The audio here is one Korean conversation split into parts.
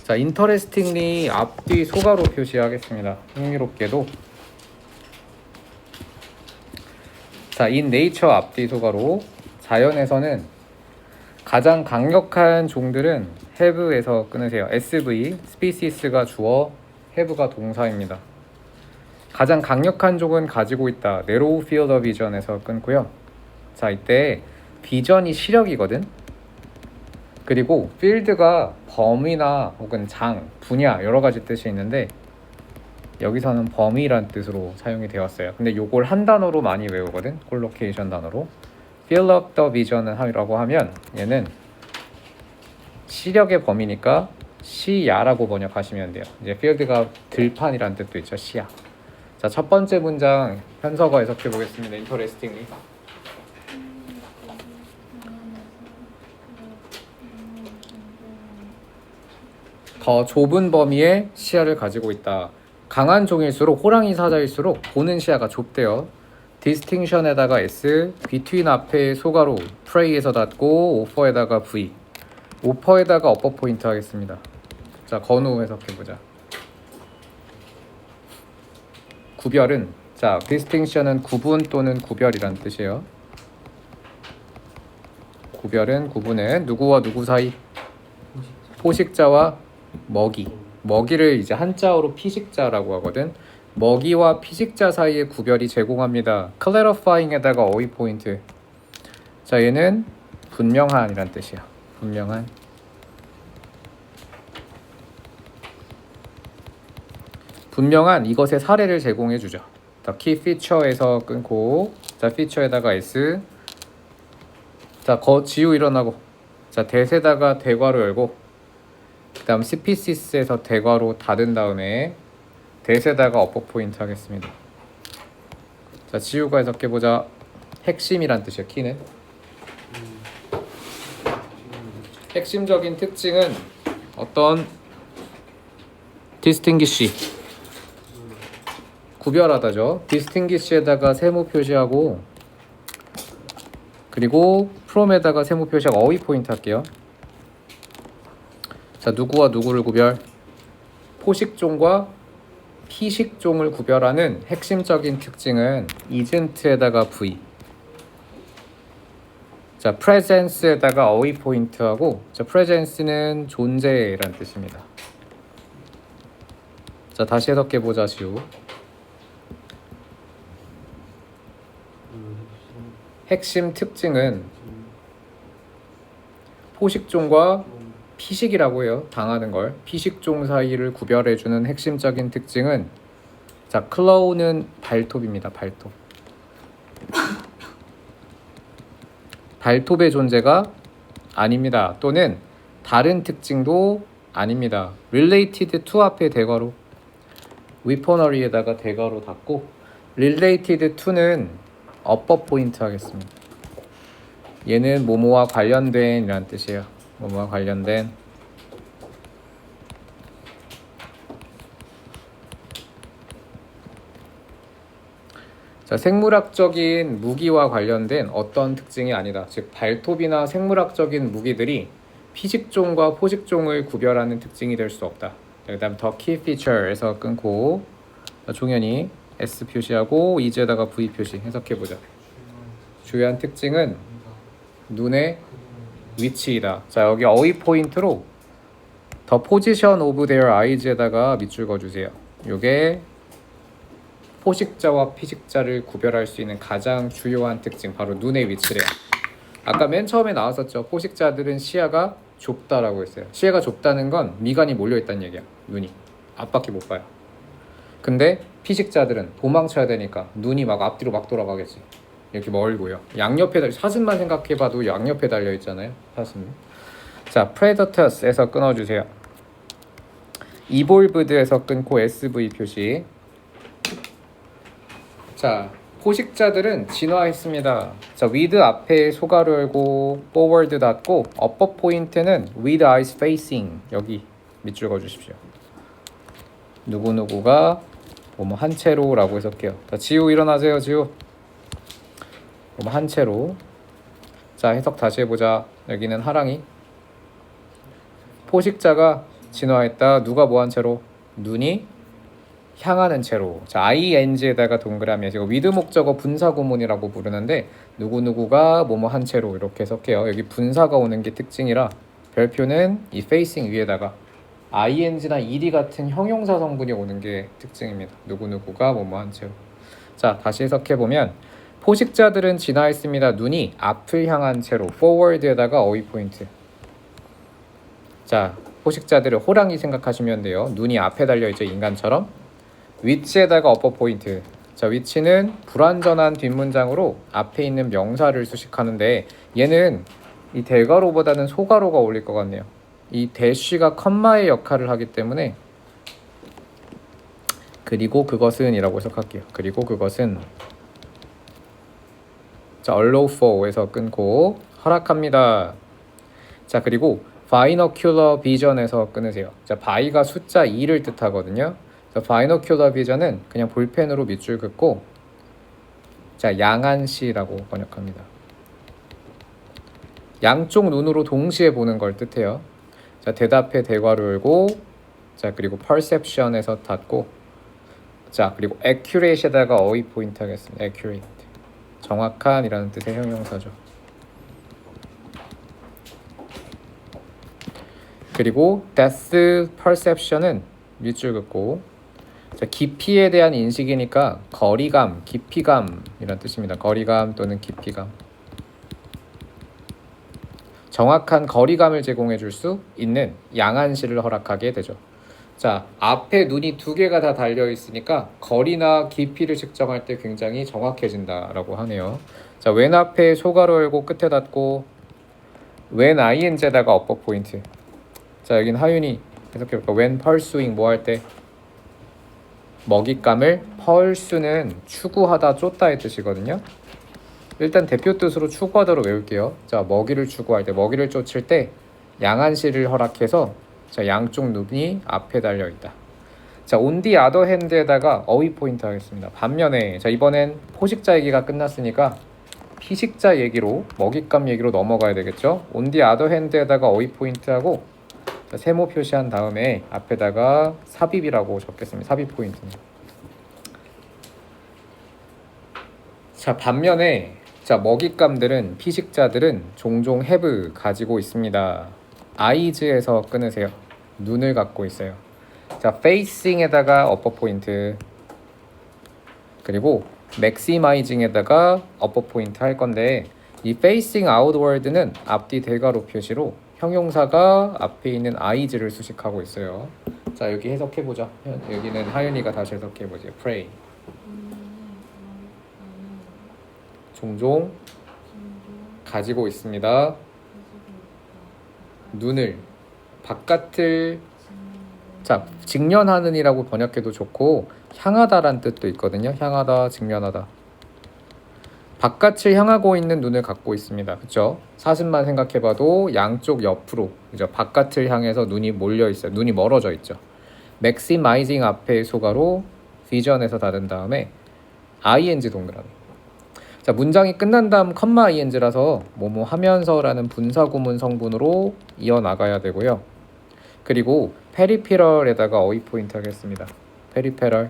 자, interestingly 앞뒤 소가로 표시하겠습니다. 흥미롭게도. 자, in nature 앞뒤 소가로. 자연에서는 가장 강력한 종들은 have에서 끊으세요. SV, species가 주어, have가 동사입니다. 가장 강력한 종은 가지고 있다. narrow field of vision에서 끊고요. 자, 이때 비전이 시력이거든. 그리고 field가 범위나 혹은 장, 분야 여러 가지 뜻이 있는데 여기서는 범위란 뜻으로 사용이 되었어요. 근데 요걸 한 단어로 많이 외우거든. 콜로케이션 단어로. field of the vision이라고 하면 얘는 시력의 범위니까 시야라고 번역하시면 돼요. 이제 field가 들판이란 뜻도 있죠. 시야. 자, 첫 번째 문장 현석어 해석해 보겠습니다. interestingly. 더 좁은 범위의 시야를 가지고 있다. 강한 종일수록 호랑이 사자일수록 보는 시야가 좁대요. distinction에다가 s, between 앞에 소가로, prey에서 닫고 offer에다가 v, offer에다가 upper 포인트 하겠습니다. 자, 건우 해석해보자. 구별은, 자, distinction은 구분 또는 구별이란 뜻이에요. 구별은 구분은 누구와 누구 사이? 포식자와 먹이. 먹이를 이제 한자어로 피식자라고 하거든. 먹이와 피식자 사이의 구별이 제공합니다. clarifying에다가 어휘 포인트. 자, 얘는 분명한이란 뜻이야. 분명한. 분명한 이것의 사례를 제공해 주죠. 자, key feature에서 끊고, 자, feature에다가 s. 자, 지우 일어나고. 자, 대세다가 대괄호 열고. 그 다음 스피시스에서 대괄호 닫은 다음에 대세다가 어퍼 포인트 하겠습니다. 자, 지우가 해석해보자. 핵심이란 뜻이야. 키는 핵심적인 특징은 어떤 distinguish 구별하다죠. distinguish에다가 세모 표시하고 그리고 from에다가 세모 표시하고 어휘 포인트 할게요. 자, 누구와 누구를 구별? 포식종과 피식종을 구별하는 핵심적인 특징은 isn't에다가 v. 자, presence에다가 어휘 포인트하고, 자, presence는 존재란 뜻입니다. 자, 다시 해석해보자, 지우. 핵심 특징은 포식종과 피식이라고 해요. 당하는 걸. 피식종 사이를 구별해주는 핵심적인 특징은, 자, 클로우는 발톱입니다. 발톱. 발톱의 존재가 아닙니다. 또는 다른 특징도 아닙니다. related to 앞에 대괄호, weaponry에다가 대괄호 닫고, related to는 upper 포인트 하겠습니다. 얘는 뭐뭐와 관련된 이란 뜻이에요. 뭐뭐와 관련된. 자, 생물학적인 무기와 관련된 어떤 특징이 아니다. 즉, 발톱이나 생물학적인 무기들이 피식종과 포식종을 구별하는 특징이 될 수 없다. 그 다음 더 key feature에서 끊고, 종현이 S 표시하고 이제다가 V 표시 해석해보자. 주요한 특징은 눈의 위치이다. 자, 여기 어휘 포인트로 the position of their eyes에다가 밑줄 그어주세요. 요게 포식자와 피식자를 구별할 수 있는 가장 주요한 특징, 바로 눈의 위치래요. 아까 맨 처음에 나왔었죠. 포식자들은 시야가 좁다라고 했어요. 시야가 좁다는 건 미간이 몰려있다는 얘기야. 눈이 앞밖에 못 봐요. 근데 피식자들은 도망쳐야 되니까 눈이 막 앞뒤로 막 돌아가겠지. 이렇게 멀고요. 양옆에 사슴만 생각해봐도 양옆에 달려있잖아요. 사슴. 자, predator에서 끊어주세요. evolved에서 끊고 SV 표시. 자, 포식자들은 진화했습니다. 자, with 앞에 소가로 열고 forward 닫고 upper 포인트는 with eyes facing. 여기 밑줄 그어주십시오. 누구누구가 뭐뭐 한 채로 라고 해석해요. 자, 지우 일어나세요. 지우. 뭐뭐 한 채로. 자, 해석 다시 해보자. 여기는 하랑이. 포식자가 진화했다. 누가 뭐한 채로? 눈이 향하는 채로. 자, ing에다가 동그라미 해서 with 목적어 분사 구문이라고 부르는데 누구누구가 뭐뭐 한 채로 이렇게 해석해요. 여기 분사가 오는 게 특징이라 별표는 이 facing 위에다가 ing나 ed 같은 형용사 성분이 오는 게 특징입니다. 누구누구가 뭐뭐 한 채로. 자, 다시 해석해 보면 포식자들은 진화했습니다. 눈이 앞을 향한 채로 forward에다가 어휘 포인트. 자, 포식자들을 호랑이 생각하시면 돼요. 눈이 앞에 달려있죠, 인간처럼. 위치에다가 어퍼 포인트. 자, 위치는 불완전한 뒷문장으로 앞에 있는 명사를 수식하는데 얘는 이 대괄호보다는 소괄호가 어울릴 것 같네요. 이 대쉬가 컴마의 역할을 하기 때문에 그리고 그것은 이라고 해석할게요. 그리고 그것은 자, allow for에서 끊고 허락합니다. 자, 그리고 binocular vision에서 끊으세요. 자, by가 숫자 2를 뜻하거든요. 자, binocular vision은 그냥 볼펜으로 밑줄 긋고 자, 양한시라고 번역합니다. 양쪽 눈으로 동시에 보는 걸 뜻해요. 자, 대답해 대괄호 열고 자, 그리고 perception에서 닫고 자, 그리고 accurate에다가 어휘 포인트 하겠습니다. accurate. 정확한 이라는 뜻의 형용사죠. 그리고 depth perception은 밑줄 긋고 자, 깊이에 대한 인식이니까 거리감, 깊이감 이란 뜻입니다. 거리감 또는 깊이감. 정확한 거리감을 제공해 줄 수 있는 양한시를 허락하게 되죠. 자, 앞에 눈이 두 개가 다 달려 있으니까 거리나 깊이를 측정할 때 굉장히 정확해진다라고 하네요. 자, 왼 앞에 소괄호 열고 끝에 닫고 왼 ing에다가 어퍼 포인트. 자, 여긴 하윤이 해석해볼까? when pursuing 뭐 할 때? 먹잇감을 pursue는 추구하다 쫓다의 뜻이거든요. 일단 대표 뜻으로 추구하다로 외울게요. 자, 먹이를 추구할 때, 먹이를 쫓을 때 양한시를 허락해서 자, 양쪽 눈이 앞에 달려 있다. 자, on the other hand에다가 어휘 포인트 하겠습니다. 반면에 자, 이번엔 포식자 얘기가 끝났으니까 피식자 얘기로 먹잇감 얘기로 넘어가야 되겠죠. on the other hand에다가 어휘 포인트 하고 자, 세모 표시한 다음에 앞에다가 삽입이라고 적겠습니다. 삽입 포인트는. 자, 반면에 자, 먹잇감들은 피식자들은 종종 have 가지고 있습니다. eyes에서 끊으세요. 눈을 갖고 있어요. 자, facing에다가 어퍼 포인트 그리고 maximizing에다가 어퍼 포인트 할 건데 이 facing outward는 앞뒤 대괄호 표시로 형용사가 앞에 있는 eyes를 수식하고 있어요. 자, 여기 해석해보자. 여기는 하윤이가 다시 해석해보지. pray 종종 가지고 있습니다. 눈을 바깥을 자, 직면하는 이라고 번역해도 좋고 향하다란 뜻도 있거든요. 향하다, 직면하다. 바깥을 향하고 있는 눈을 갖고 있습니다. 그렇죠? 사슴만 생각해봐도 양쪽 옆으로 그죠? 바깥을 향해서 눈이 몰려 있어요. 눈이 멀어져 있죠. maximizing 앞에 소가로 vision에서 닫은 다음에 ing 동그라미. 자, 문장이 끝난 다음 컴마 ing라서 뭐뭐 하면서라는 분사구문 성분으로 이어나가야 되고요. 그리고 페리페럴에다가 어휘 포인트 하겠습니다. 페리페럴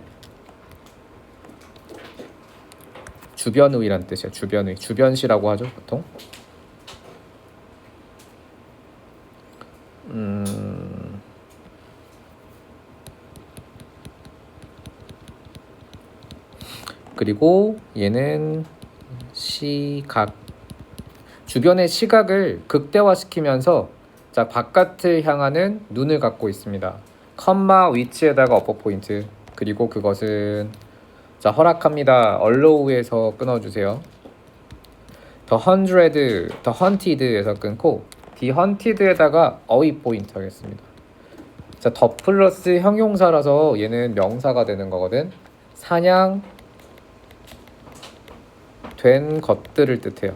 주변의란 뜻이에요. 주변의 주변시라고 하죠 보통. 그리고 얘는 시각 주변의 시각을 극대화시키면서 자, 바깥을 향하는 눈을 갖고 있습니다. 컴마 위치에다가 어퍼 포인트 그리고 그것은 자, 허락합니다. allow에서 끊어주세요. the hundred, the hunted에서 끊고 the hunted에다가 어휘 포인트 하겠습니다. 자, 더 플러스 형용사라서 얘는 명사가 되는 거거든. 사냥 된 것들을 뜻해요.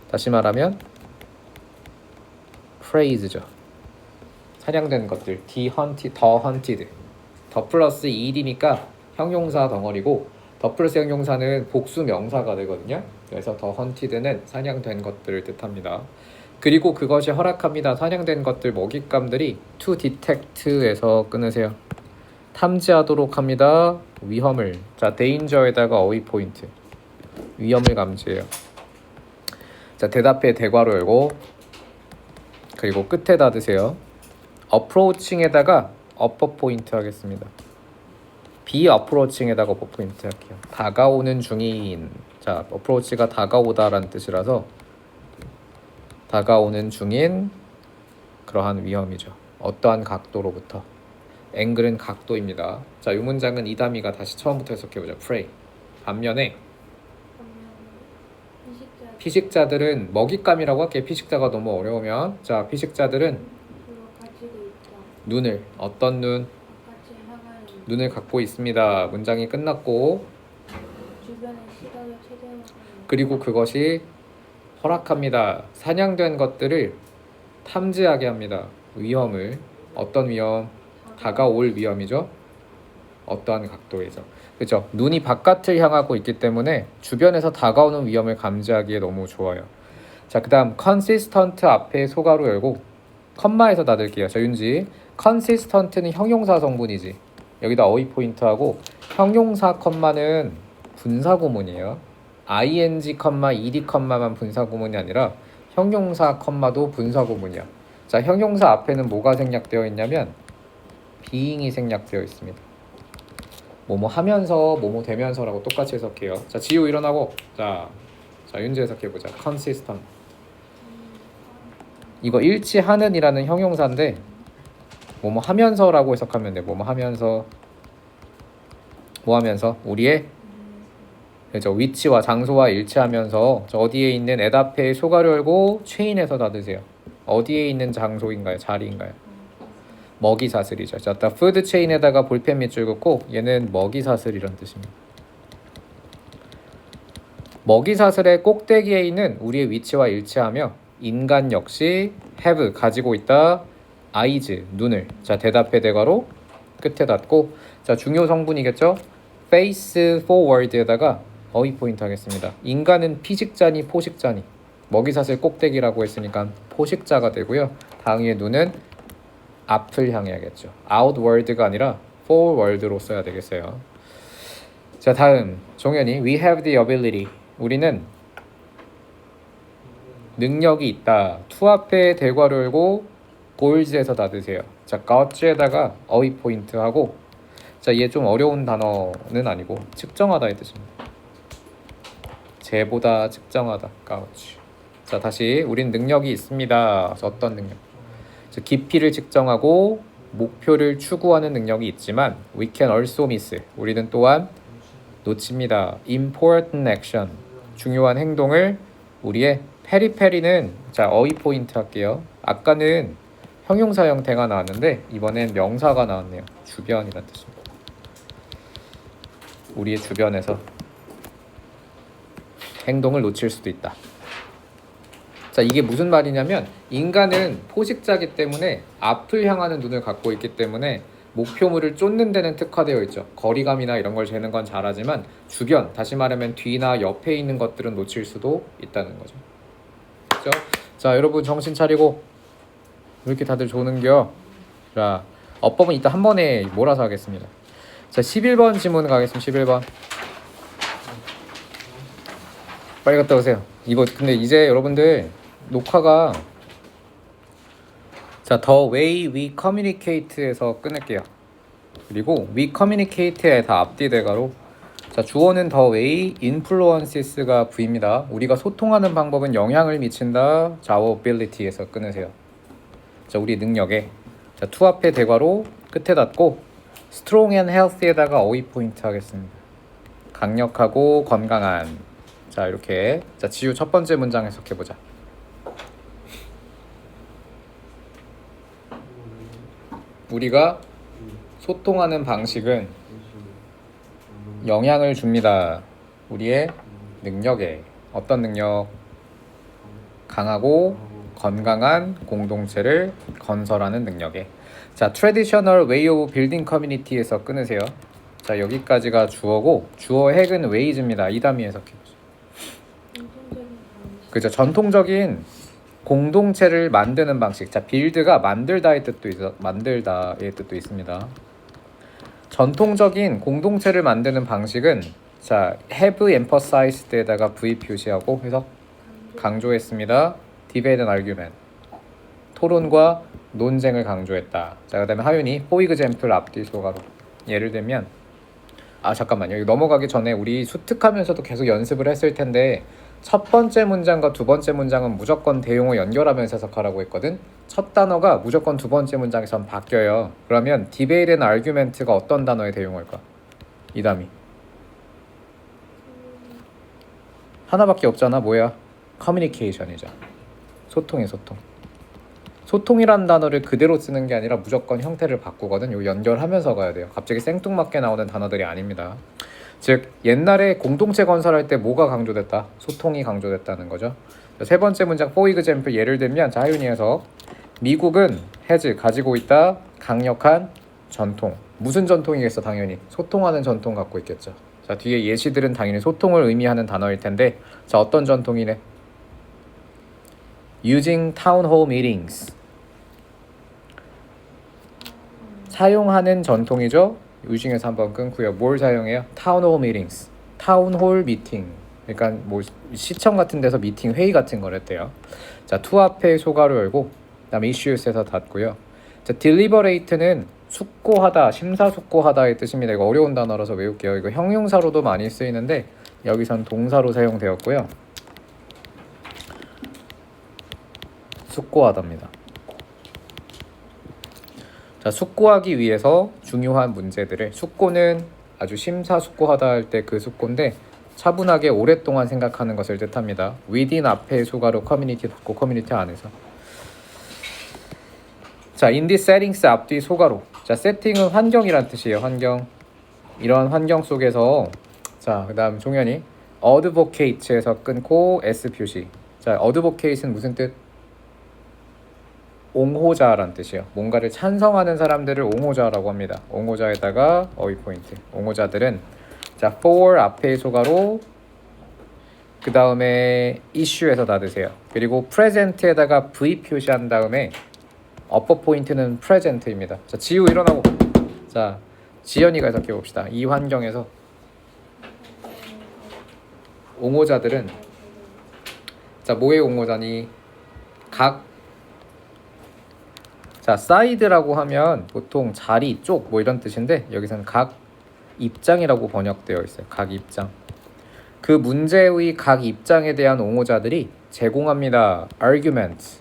다시 말하면 praise죠. 사냥된 것들. the hunted, the hunted. 더 플러스 ed니까 형용사 덩어리고 더 플러스 형용사는 복수 명사가 되거든요. 그래서 더 hunted는 사냥된 것들을 뜻합니다. 그리고 그것이 허락합니다. 사냥된 것들 먹잇감들이 to detect에서 끊으세요. 탐지하도록 합니다. 위험을. 자, danger에다가 어휘 포인트. 위험을 감지해요. 자, 대답해 대괄호 열고 그리고 끝에 닫으세요. approaching에다가 upper 포인트 하겠습니다. be approaching에다가 upper 포인트 할게요. 다가오는 중인. 자, approach가 다가오다라는 뜻이라서 다가오는 중인 그러한 위험이죠. 어떠한 각도로부터. 앵글은 각도입니다. 자, 이 문장은 이담이가 다시 처음부터 해석해보자. pray. 반면에 피식자들은 먹잇감이라고 할게. 피식자가 너무 어려우면 자, 피식자들은 눈을 어떤 눈? 눈을 갖고 있습니다. 문장이 끝났고 그리고 그것이 허락합니다. 사냥된 것들을 탐지하게 합니다. 위험을. 어떤 위험? 다가올 위험이죠. 어떠한 각도에서. 그렇죠. 눈이 바깥을 향하고 있기 때문에 주변에서 다가오는 위험을 감지하기에 너무 좋아요. 자, 그 다음 consistent 앞에 소가로 열고 컴마에서 닫을게요. 자, 윤지. consistent는 형용사 성분이지. 여기다 어휘 포인트하고 형용사 컴마는 분사구문이에요. ing, ed, 만 분사구문이 아니라 형용사 컴마도 분사구문이야. 자, 형용사 앞에는 뭐가 생략되어 있냐면 being이 생략되어 있습니다. 뭐뭐 하면서 뭐뭐 되면서라고 똑같이 해석해요. 자, 지우 일어나고. 자, 윤지 해석해보자. consistent. 이거 일치하는 이라는 형용사인데 뭐뭐 하면서라고 해석하면 돼. 뭐뭐 하면서 뭐 하면서 우리의 그렇죠. 위치와 장소와 일치하면서 저 어디에 있는 앱 앞에 소가를 열고 체인에서 닫으세요. 어디에 있는 장소인가요? 자리인가요? 먹이 사슬이죠. 자, 푸드 체인에다가 볼펜 밑줄 긋고 얘는 먹이 사슬이란 뜻입니다. 먹이 사슬의 꼭대기에 있는 우리의 위치와 일치하며 인간 역시 have 가지고 있다. eyes 눈을. 자, 대답해 대괄호 끝에 닫고 자, 중요 성분이겠죠? face forward에다가 어휘 포인트 하겠습니다. 인간은 피식자니 포식자니. 먹이 사슬 꼭대기라고 했으니까 포식자가 되고요. 당위의 눈은 앞을 향해야겠죠. outward가 아니라 forward로 써야 되겠어요. 자, 다음 종현이 we have the ability. 우리는 능력이 있다. to 앞에 대괄호 열고 goals에서 닫으세요. 자, got에다가 어휘 포인트 하고 자, 얘 좀 어려운 단어는 아니고 측정하다의 뜻입니다. 쟤보다 측정하다. gauge. 자, 다시 우린 능력이 있습니다. 어떤 능력? 자, 깊이를 측정하고 목표를 추구하는 능력이 있지만 we can also miss. 우리는 또한 놓칩니다. important action. 중요한 행동을 우리의 페리페리는 자, 어휘 포인트 할게요. 아까는 형용사 형태가 나왔는데 이번엔 명사가 나왔네요. 주변이라는 뜻입니다. 우리의 주변에서 행동을 놓칠 수도 있다. 자, 이게 무슨 말이냐면 인간은 포식자이기 때문에 앞을 향하는 눈을 갖고 있기 때문에 목표물을 쫓는 데는 특화되어 있죠. 거리감이나 이런 걸 재는 건 잘하지만 주변, 다시 말하면 뒤나 옆에 있는 것들은 놓칠 수도 있다는 거죠. 그렇죠? 자, 여러분 정신 차리고 왜 이렇게 다들 조는겨? 자, 어법은 이따 한 번에 몰아서 하겠습니다. 자, 11번 지문 가겠습니다. 11번. 빨리 갔다 오세요. 이거 근데 이제 여러분들 녹화가 자, the way we communicate에서 끊을게요. 그리고 we communicate에 다 앞뒤 대가로 자, 주어는 the way influences가 V입니다. 우리가 소통하는 방법은 영향을 미친다. 자, our ability에서 끊으세요. 자, 우리 능력에 자, to 앞에 대괄호 끝에 닫고 strong and healthy에다가 어휘 포인트 하겠습니다. 강력하고 건강한. 자, 이렇게 자, 지우 첫 번째 문장 해석해보자. 우리가 소통하는 방식은 영향을 줍니다. 우리의 능력에. 어떤 능력? 강하고 건강한 공동체를 건설하는 능력에. 자, traditional way of building community에서 끊으세요. 자, 여기까지가 주어고 주어 핵은 ways입니다. 이 단위 해석해보죠. 그죠? 전통적인 공동체를 만드는 방식. 자, 빌드가 만들다의 뜻도 있습니다. 전통적인 공동체를 만드는 방식은 자, have emphasized에다가 V 표시하고 해서 강조했습니다. debate and argument. 토론과 논쟁을 강조했다. 자, 그다음에 하윤이 for example 앞뒤 소가로. 예를 들면 잠깐만요. 여기 넘어가기 전에 우리 수특하면서도 계속 연습을 했을 텐데 첫 번째 문장과 두 번째 문장은 무조건 대용어 연결하면서 해석하라고 했거든. 첫 단어가 무조건 두 번째 문장에선 바뀌어요. 그러면 debate and argument가 어떤 단어의 대용어일까? 이담이 하나밖에 없잖아. 뭐야? communication이죠. 소통이 소통. 소통이라는 단어를 그대로 쓰는 게 아니라 무조건 형태를 바꾸거든. 요 연결하면서 가야 돼요. 갑자기 생뚱맞게 나오는 단어들이 아닙니다. 즉 옛날에 공동체 건설할 때 뭐가 강조됐다? 소통이 강조됐다는 거죠. 세 번째 문장 for example 예를 들면 자, 하윤이에서 미국은 has 가지고 있다 강력한 전통. 무슨 전통이겠어? 당연히 소통하는 전통 갖고 있겠죠. 자, 뒤에 예시들은 당연히 소통을 의미하는 단어일 텐데 자, 어떤 전통이네? using town hall meetings 사용하는 전통이죠. using에서 한번 끊고요. 뭘 사용해요? town hall meetings 타운 홀 미팅. 그러니까 뭐 시청 같은 데서 미팅 회의 같은 걸 했대요. 자, to 앞에 소가로 열고 그다음에 issues에서 닫고요. 자, deliberate는 숙고하다, 심사숙고하다의 뜻입니다. 이거 어려운 단어라서 외울게요. 이거 형용사로도 많이 쓰이는데 여기선 동사로 사용되었고요. 숙고하답니다. 자, 숙고하기 위해서 중요한 문제들을 숙고는 아주 심사숙고하다 할 때 그 숙고인데 차분하게 오랫동안 생각하는 것을 뜻합니다. within 앞에 소가로 커뮤니티 닫고 커뮤니티 안에서. 자, in this settings 앞뒤 소가로. 자, 세팅은 환경이란 뜻이에요. 환경. 이런 환경 속에서 자, 그다음 종현이 advocate에서 끊고 s 표시. 자, advocate는 무슨 뜻? 옹호자란 뜻이에요. 뭔가를 찬성하는 사람들을 옹호자라고 합니다. 옹호자에다가 어휘 포인트. 옹호자들은 자, for 앞에 소가로 그 다음에 issue에서 닫으세요. 그리고 present에다가 v 표시한 다음에 upper 포인트는 present입니다. 자, 지우 일어나고. 자, 지연이가 해석해 봅시다. 이 환경에서 옹호자들은 자, 뭐의 옹호자니? 자, 사이드라고 하면 보통 자리, 쪽 뭐 이런 뜻인데 여기서는 각 입장이라고 번역되어 있어요. 각 입장. 그 문제의 각 입장에 대한 옹호자들이 제공합니다. argument.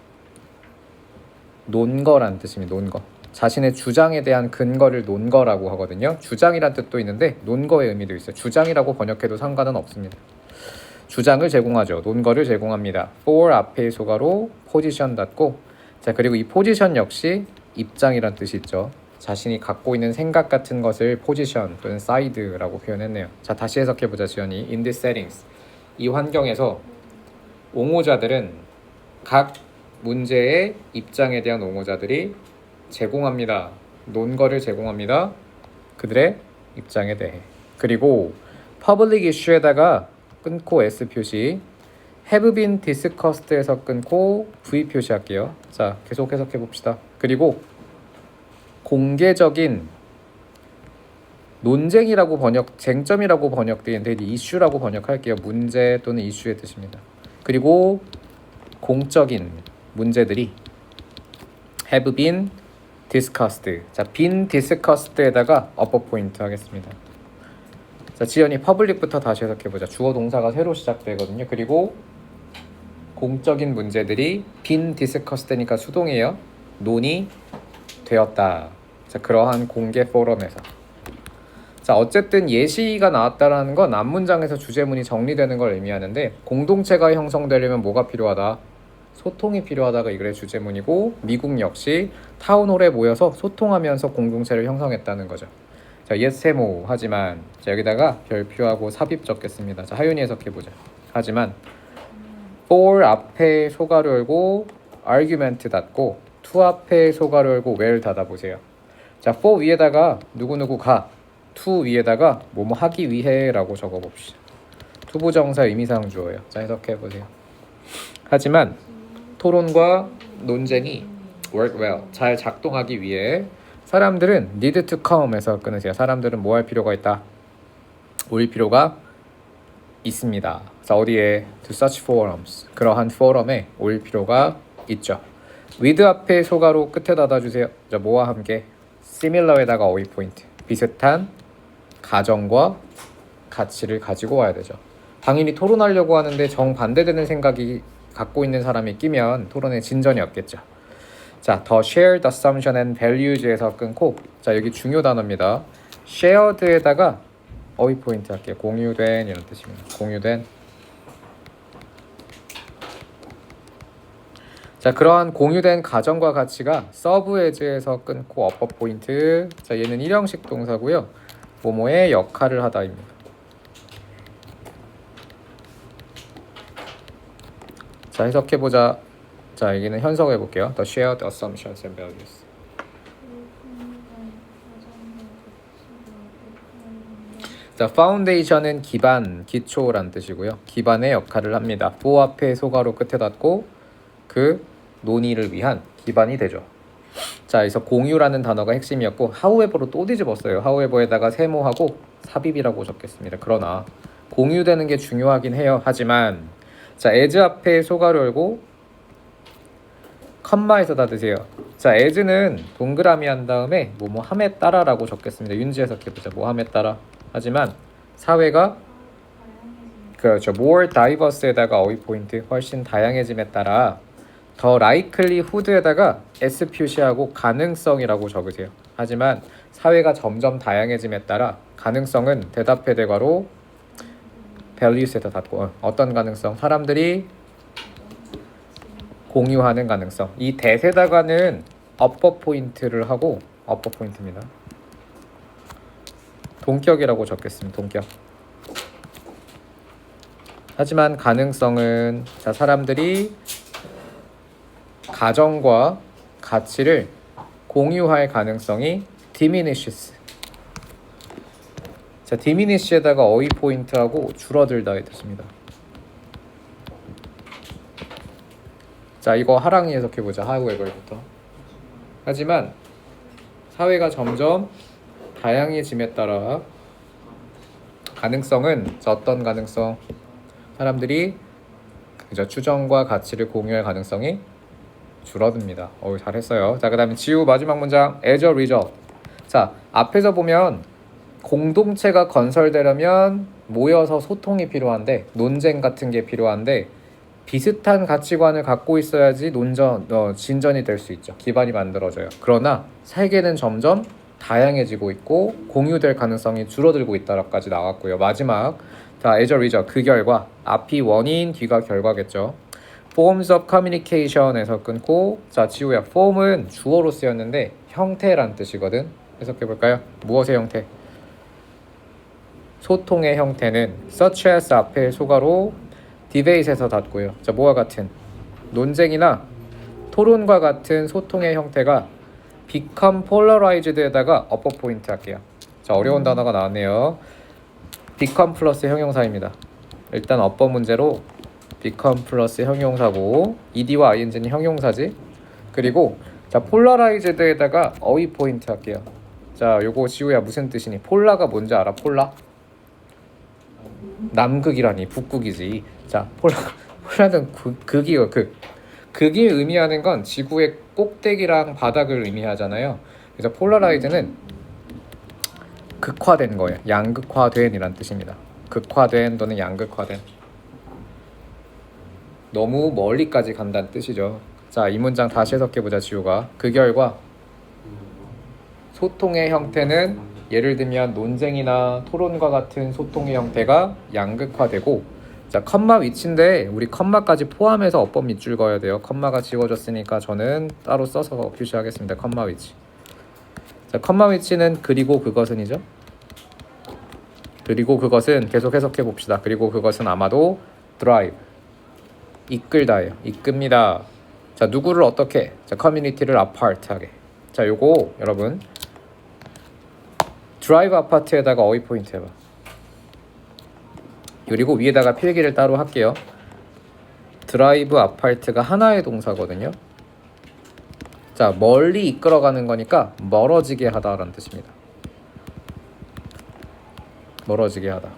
논거란 뜻입니다. 논거. 자신의 주장에 대한 근거를 논거라고 하거든요. 주장이란 뜻도 있는데 논거의 의미도 있어요. 주장이라고 번역해도 상관은 없습니다. 주장을 제공하죠. 논거를 제공합니다. for 앞에 소가로 포지션 닫고 자, 그리고 이 포지션 역시 입장이란 뜻이 있죠. 자신이 갖고 있는 생각 같은 것을 포지션 또는 사이드라고 표현했네요. 자, 다시 해석해보자, 지연이. In this settings. 이 환경에서 옹호자들은 각 문제의 입장에 대한 옹호자들이 제공합니다. 논거를 제공합니다. 그들의 입장에 대해. 그리고 public issue에다가 끊고 S 표시 have been discussed에서 끊고 V 표시할게요. 자, 계속 해석해 봅시다. 그리고 공개적인 논쟁이라고 쟁점이라고 번역되어 있는데 이슈라고 번역할게요. 문제 또는 이슈의 뜻입니다. 그리고 공적인 문제들이 have been discussed. 자, been discussed에다가 upper 포인트 하겠습니다. 자, 지연이 퍼블릭부터 다시 해석해 보자. 주어 동사가 새로 시작되거든요. 그리고 공적인 문제들이 been discussed니까 수동이에요. 논의되었다. 자, 그러한 공개 포럼에서. 자, 어쨌든 예시가 나왔다라는 건 앞문장에서 주제문이 정리되는 걸 의미하는데 공동체가 형성되려면 뭐가 필요하다? 소통이 필요하다가 이글의 주제문이고 미국 역시 타운홀에 모여서 소통하면서 공동체를 형성했다는 거죠. 자, yes, 세모. 하지만 자, 여기다가 별표하고 삽입 적겠습니다. 자, 하윤이 해석해보자. 하지만 for 앞에 소가로 열고 argument 닫고 to 앞에 소가로 열고 where 닫아보세요. 자, for 위에다가 누구누구 가 to 위에다가 뭐뭐 하기 위해 라고 적어봅시다. 투부정사 의미상 주어예요. 자, 해석해보세요. 하지만 토론과 논쟁이 work well, 잘 작동하기 위해 사람들은 need to come에서 끊으세요. 사람들은 뭐 할 필요가 있다? 올 필요가 있습니다. 자, 어디에? to such forums. 그러한 포럼에 올 필요가 있죠. with 앞에 소가로 끝에 닫아주세요. 자, 뭐와 함께? similar에다가 어휘 포인트. 비슷한 가정과 가치를 가지고 와야 되죠. 당연히 토론하려고 하는데 정반대되는 생각이 갖고 있는 사람이 끼면 토론에 진전이 없겠죠. 자, the shared assumption and values에서 끊고, 자, 여기 중요 단어입니다. shared에다가 어휘 포인트 할게요. 공유된 이런 뜻입니다. 공유된. 자, 그러한 공유된 가정과 가치가 serve as에서 끊고 어퍼 포인트. 자, 얘는 일형식 동사고요. 뭐뭐의 역할을 하다입니다. 자, 해석해보자. 자, 여기는 현석해볼게요. The shared assumptions and values. 자, foundation은 기반, 기초란 뜻이고요. 기반의 역할을 합니다. for 앞에 소가로 끝에 닫고 그 논의를 위한 기반이 되죠. 자, 그래서 공유라는 단어가 핵심이었고 however로 또 뒤집었어요. however에다가 세모하고 삽입이라고 적겠습니다. 그러나 공유되는 게 중요하긴 해요. 하지만 자, as 앞에 소가로 열고 컴마에서 닫으세요. 자, as는 동그라미 한 다음에 뭐뭐 함에 따라라고 적겠습니다. 윤지 해석해보자. 뭐 함에 따라. 하지만 사회가 그렇죠. more diverse에다가 어휘 포인트 훨씬 다양해짐에 따라 더 likelihood에다가 s 표시하고 가능성이라고 적으세요. 하지만 사회가 점점 다양해짐에 따라 가능성은 대답해 대괄호 values에다 닫고 어떤 가능성? 사람들이 공유하는 가능성. 이 대세다가는 upper 포인트를 하고 upper 포인트입니다. 동격이라고 적겠습니다. 동격. 하지만 가능성은 자, 사람들이 가정과 가치를 공유할 가능성이 diminishes. 자, diminish에다가 어휘 포인트하고 줄어들다의 뜻입니다. 자, 이거 하랑이 해석해보자. however부터. 하지만 사회가 점점 다양해짐에 따라 가능성은 자, 어떤 가능성? 사람들이 그저 추정과 가치를 공유할 가능성이 줄어듭니다. 잘했어요. 자, 그 다음에 지우 마지막 문장 as a result. 자, 앞에서 보면 공동체가 건설되려면 모여서 소통이 필요한데 논쟁 같은 게 필요한데 비슷한 가치관을 갖고 있어야지 진전이 될 수 있죠. 기반이 만들어져요. 그러나 세계는 점점 다양해지고 있고 공유될 가능성이 줄어들고 있다라까지 나왔고요. 마지막 자, as a result 그 결과 앞이 원인 뒤가 결과겠죠. forms of communication에서 끊고 자, 지우야 form은 주어로 쓰였는데 형태란 뜻이거든. 해석해볼까요? 무엇의 형태? 소통의 형태는 such as 앞에 소가로 debate에서 닫고요. 자, 뭐와 같은? 논쟁이나 토론과 같은 소통의 형태가 become polarized에다가 upper 포인트 할게요. 자, 어려운 단어가 나왔네요. become 플러스 형용사입니다. 일단 upper 문제로 become 플러스 형용사고 ed와 ing는 형용사지. 그리고 자, polarized에다가 어휘 포인트 할게요. 자, 요거 지우야 무슨 뜻이니? 폴라가 뭔지 알아? 폴라? 남극이라니 북극이지. 자, 폴라는 극이요. 극이 의미하는 건 지구의 꼭대기랑 바닥을 의미하잖아요. 그래서 폴라라이즈는 극화된 거예요. 양극화된 이란 뜻입니다. 극화된 또는 양극화된. 너무 멀리까지 간다는 뜻이죠. 자, 이 문장 다시 해석해보자. 지우가 그 결과 소통의 형태는 예를 들면 논쟁이나 토론과 같은 소통의 형태가 양극화되고 자, 컴마 위치인데 우리 컴마까지 포함해서 어법 밑줄 그어야 돼요. 컴마가 지워졌으니까 저는 따로 써서 표시하겠습니다. 컴마 위치. 자, 컴마 위치는 그리고 그것은이죠. 그리고 그것은 계속 해석해 봅시다. 그리고 그것은 아마도 drive 이끌다예요. 이끕니다. 자, 누구를 어떻게? 자, 커뮤니티를 아파트하게. 자, 요거 여러분 drive 아파트에다가 어휘 포인트 해봐. 그리고 위에다가 필기를 따로 할게요. 드라이브 아파트가 하나의 동사거든요. 자, 멀리 이끌어가는 거니까 멀어지게 하다라는 뜻입니다. 멀어지게 하다.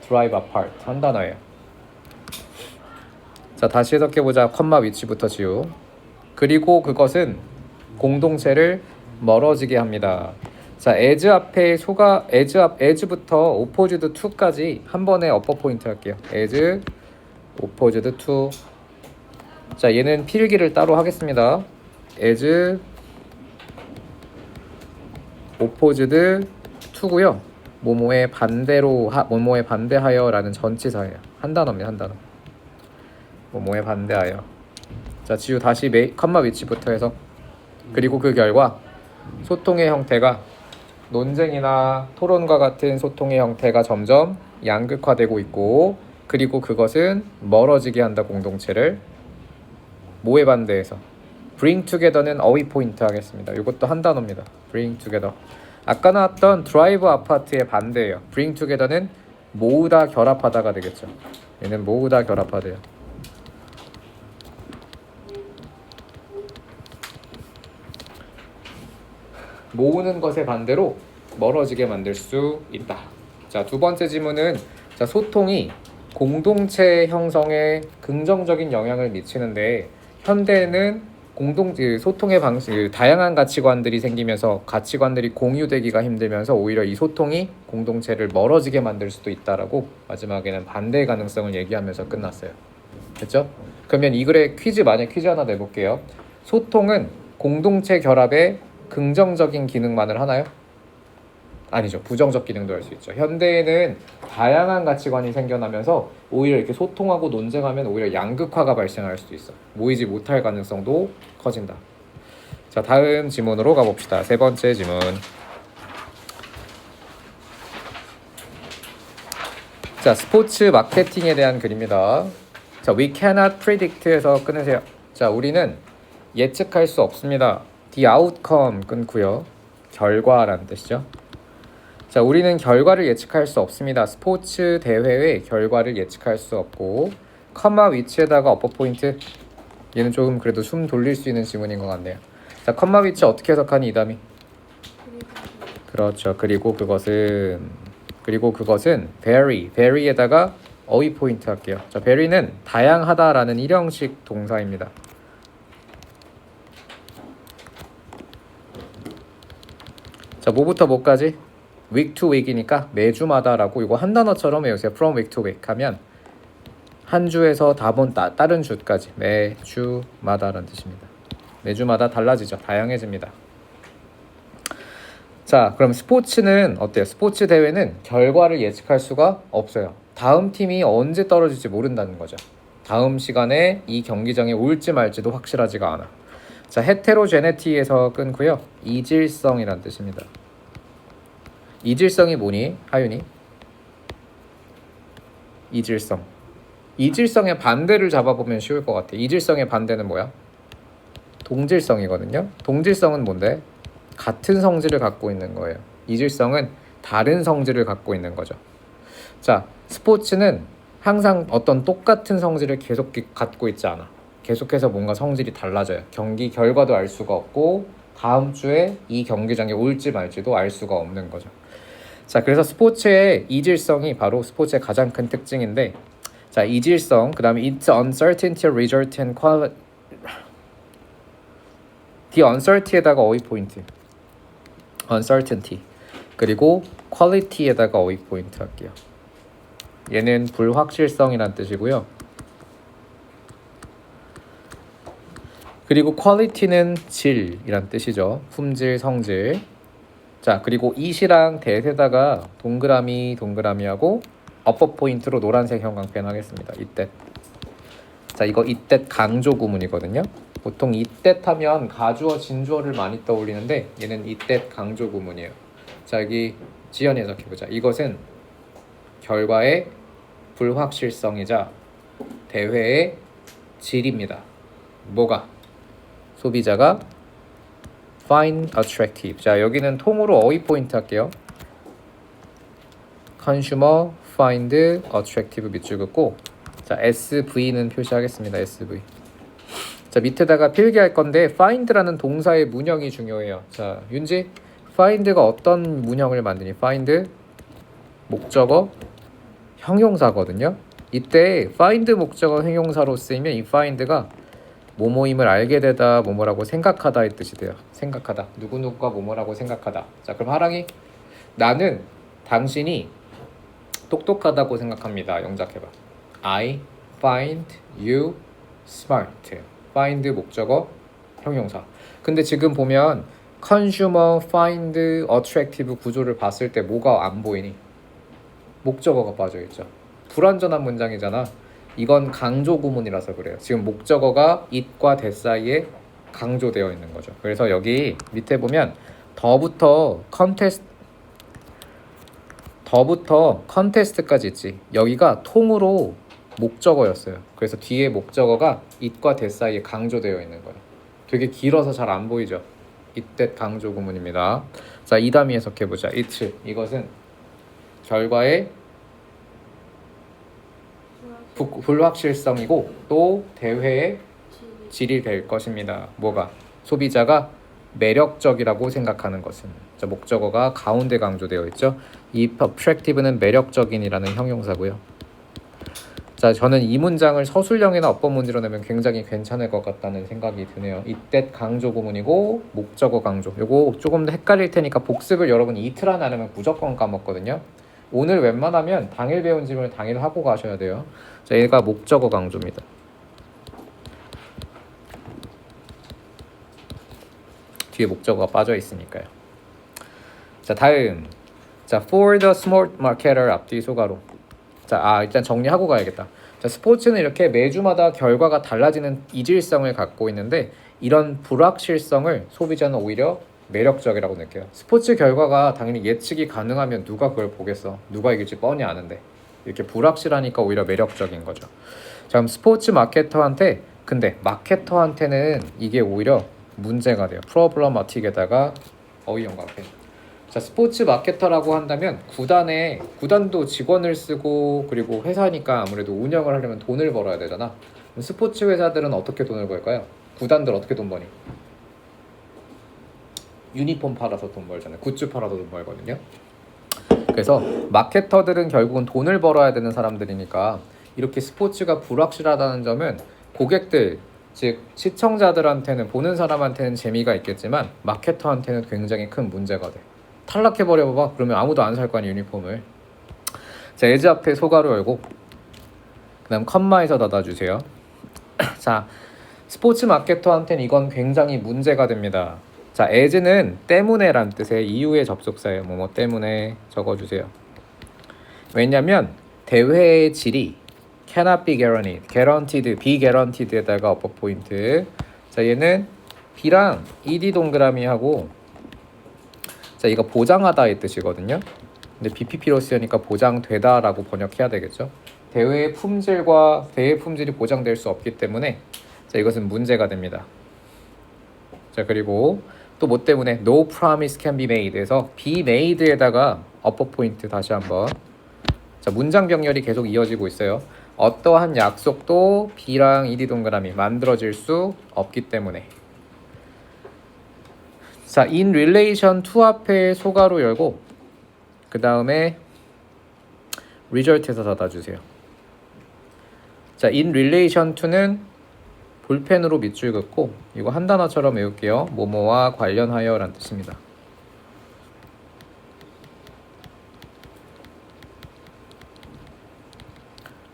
drive apart 한 단어예요. 자, 다시 해석해보자. 컴마 위치부터 지우. 그리고 그것은 공동체를 멀어지게 합니다. 자, as 앞에 as부터 opposed to까지 한 번에 어퍼 포인트 할게요. as opposed to. 자, 얘는 필기를 따로 하겠습니다. as opposed to고요. 뭐뭐에 반대로 뭐뭐에 반대하여라는 전치사예요. 한 단어입니다. 한 단어. 뭐뭐에 반대하여. 자, 지우 다시 컴마 위치부터 해서. 그리고 그 결과 소통의 형태가 논쟁이나 토론과 같은 소통의 형태가 점점 양극화되고 있고, 그리고 그것은 멀어지게 한다. 공동체를 뭐에 반대해서. bring together는 어휘 포인트 하겠습니다. 이것도 한 단어입니다. bring together. 아까 나왔던 drive apарт의 반대예요. bring together는 모으다 결합하다가 되겠죠. 얘는 모으다 결합하대요. 모으는 것의 반대로 멀어지게 만들 수 있다. 자, 두 번째 지문은 자, 소통이 공동체 형성에 긍정적인 영향을 미치는데, 현대에는 소통의 방식, 다양한 가치관들이 생기면서 가치관들이 공유되기가 힘들면서 오히려 이 소통이 공동체를 멀어지게 만들 수도 있다라고 마지막에는 반대의 가능성을 얘기하면서 끝났어요. 됐죠? 그러면 이 글에 만약 퀴즈 하나 내볼게요. 소통은 공동체 결합에 긍정적인 기능만을 하나요? 아니죠. 부정적 기능도 할 수 있죠. 현대에는 다양한 가치관이 생겨나면서 오히려 이렇게 소통하고 논쟁하면 오히려 양극화가 발생할 수도 있어. 모이지 못할 가능성도 커진다. 자, 다음 지문으로 가봅시다. 세 번째 지문. 자, 스포츠 마케팅에 대한 글입니다. 자, we cannot predict에서 끊으세요. 자, 우리는 예측할 수 없습니다. the outcome 끊고요. 결과라는 뜻이죠. 자, 우리는 결과를 예측할 수 없습니다. 스포츠 대회의 결과를 예측할 수 없고, 컴마 위치에다가 어퍼 포인트. 얘는 조금 그래도 숨 돌릴 수 있는 지문인 것 같네요. 자, 컴마 위치 어떻게 해석하니 이담이? 그렇죠. 그리고 그것은 very에다가 어휘 포인트 할게요. 자, very는 다양하다라는 일형식 동사입니다. 자, 뭐부터 뭐까지? week to week이니까 매주마다라고 이거 한 단어처럼 외우세요. from week to week 하면 한 주에서 다른 주까지 매주마다라는 뜻입니다. 매주마다 달라지죠. 다양해집니다. 자, 그럼 스포츠는 어때요? 스포츠 대회는 결과를 예측할 수가 없어요. 다음 팀이 언제 떨어질지 모른다는 거죠. 다음 시간에 이 경기장에 올지 말지도 확실하지가 않아. 자, 헤테로제네티에서 끊고요. 이질성이란 뜻입니다. 이질성이 뭐니? 하윤이? 이질성의 반대를 잡아보면 쉬울 것 같아. 이질성의 반대는 뭐야? 동질성이거든요. 동질성은 뭔데? 같은 성질을 갖고 있는 거예요. 이질성은 다른 성질을 갖고 있는 거죠. 자, 스포츠는 항상 어떤 똑같은 성질을 계속 갖고 있지 않아. 계속해서 뭔가 성질이 달라져요. 경기 결과도 알 수가 없고 다음 주에 이 경기장에 올지 말지도 알 수가 없는 거죠. 자, 그래서 스포츠의 이질성이 바로 스포츠의 가장 큰 특징인데, 자, 이질성, 그 다음에 it's uncertainty, result and quality. the uncertainty에다가 어휘 포인트. uncertainty. 그리고 quality에다가 어휘 포인트 할게요. 얘는 불확실성이란 뜻이고요. 그리고 quality는 질이란 뜻이죠. 품질, 성질. 자, 그리고 it이랑 that에다가 동그라미하고 어퍼 포인트로 노란색 형광펜 하겠습니다. 이때. 자, 이거 이때 강조 구문이거든요. 보통 이때 하면 가주어, 진주어를 많이 떠올리는데 얘는 이때 강조 구문이에요. 자, 여기 지연이 해석해보자. 이것은 결과의 불확실성이자 대회의 질입니다. 뭐가? 소비자가 find attractive. 자, 여기는 통으로 어휘 포인트 할게요. consumer find attractive 밑줄 긋고 자, SV는 표시하겠습니다. SV. 자, 밑에다가 필기할 건데 find라는 동사의 문형이 중요해요. 자, 윤지, find가 어떤 문형을 만드니? find 목적어 형용사거든요. 이때 find 목적어 형용사로 쓰이면 이 find가 뭐뭐임을 알게 되다, 뭐뭐라고 생각하다의 뜻이 돼요. 생각하다. 누구누구가 뭐뭐라고 생각하다. 자, 그럼 하랑이, 나는 당신이 똑똑하다고 생각합니다. 영작해봐. I find you smart. find 목적어 형용사. 근데 지금 보면 consumer find attractive 구조를 봤을 때 뭐가 안 보이니? 목적어가 빠져있죠. 불완전한 문장이잖아. 이건 강조 구문이라서 그래요. 지금 목적어가 it과 that 사이에 강조되어 있는 거죠. 그래서 여기 밑에 보면 더부터 컨테스트까지 있지. 여기가 통으로 목적어였어요. 그래서 뒤에 목적어가 it과 that 사이에 강조되어 있는 거예요. 되게 길어서 잘 안 보이죠. it that 강조 구문입니다. 자, 이담이 해석해보자. it, 이것은 결과의 불확실성이고 또 대회의 질이 될 것입니다. 뭐가? 소비자가 매력적이라고 생각하는 것은. 자, 목적어가 가운데 강조되어 있죠. 이 attractive는 매력적인이라는 형용사고요. 자, 저는 이 문장을 서술형이나 어법 문제로 내면 굉장히 괜찮을 것 같다는 생각이 드네요. 이때 강조 구문이고 목적어 강조. 요거 조금 더 헷갈릴 테니까 복습을 여러분 이틀 안에 안 하면 무조건 까먹거든요. 오늘 웬만하면 당일 배운 질문을 당일 하고 가셔야 돼요. 자, 얘가 목적어 강조입니다. 뒤에 목적어가 빠져 있으니까요. 자, 다음. 자, for the smart marketer 앞뒤 소가로. 자, 일단 정리하고 가야겠다. 자, 스포츠는 이렇게 매주마다 결과가 달라지는 이질성을 갖고 있는데 이런 불확실성을 소비자는 오히려 매력적이라고 느껴요. 스포츠 결과가 당연히 예측이 가능하면 누가 그걸 보겠어. 누가 이길지 뻔히 아는데 이렇게 불확실하니까 오히려 매력적인 거죠. 자, 그럼 스포츠 마케터한테, 근데 마케터한테는 이게 오히려 문제가 돼요. 프로블러마틱에다가 어휘연관패. 자, 스포츠 마케터라고 한다면 구단도 직원을 쓰고 그리고 회사니까 아무래도 운영을 하려면 돈을 벌어야 되잖아. 그럼 스포츠 회사들은 어떻게 돈을 벌까요? 구단들 어떻게 돈 버니? 유니폼 팔아서 돈 벌잖아요. 굿즈 팔아서 돈 벌거든요. 그래서 마케터들은 결국은 돈을 벌어야 되는 사람들이니까 이렇게 스포츠가 불확실하다는 점은 고객들, 즉 시청자들한테는, 보는 사람한테는 재미가 있겠지만 마케터한테는 굉장히 큰 문제가 돼. 탈락해버려봐. 그러면 아무도 안 살 거 아니야, 유니폼을. 자, 에즈 앞에 소가로 열고 그 다음 컴마에서 닫아주세요. 자, 스포츠 마케터한테는 이건 굉장히 문제가 됩니다. 자, as는 때문에 란 뜻의 이유의 접속사예요. 뭐뭐 때문에 적어주세요. 왜냐면 대회의 질이 cannot be guaranteed, guaranteed, be guaranteed에다가 어퍼 포인트. 자, 얘는 B랑 ED 동그라미 하고, 자, 이거 보장하다의 뜻이거든요. 근데 BPP로 쓰니까 보장되다 라고 번역해야 되겠죠. 대회의 품질이 보장될 수 없기 때문에, 자, 이것은 문제가 됩니다. 자, 그리고 또 뭐 때문에 no promise can be made에서 be made에다가 어퍼 포인트 다시 한번. 자, 문장 병렬이 계속 이어지고 있어요. 어떠한 약속도 B랑 ED 동그라미 만들어질 수 없기 때문에. 자, in relation to 앞에 소가로 열고 그 다음에 result에서 닫아주세요. 자, in relation to는 볼펜으로 밑줄 긋고 이거 한 단어처럼 외울게요. 뭐뭐와 관련하여 라는 뜻입니다.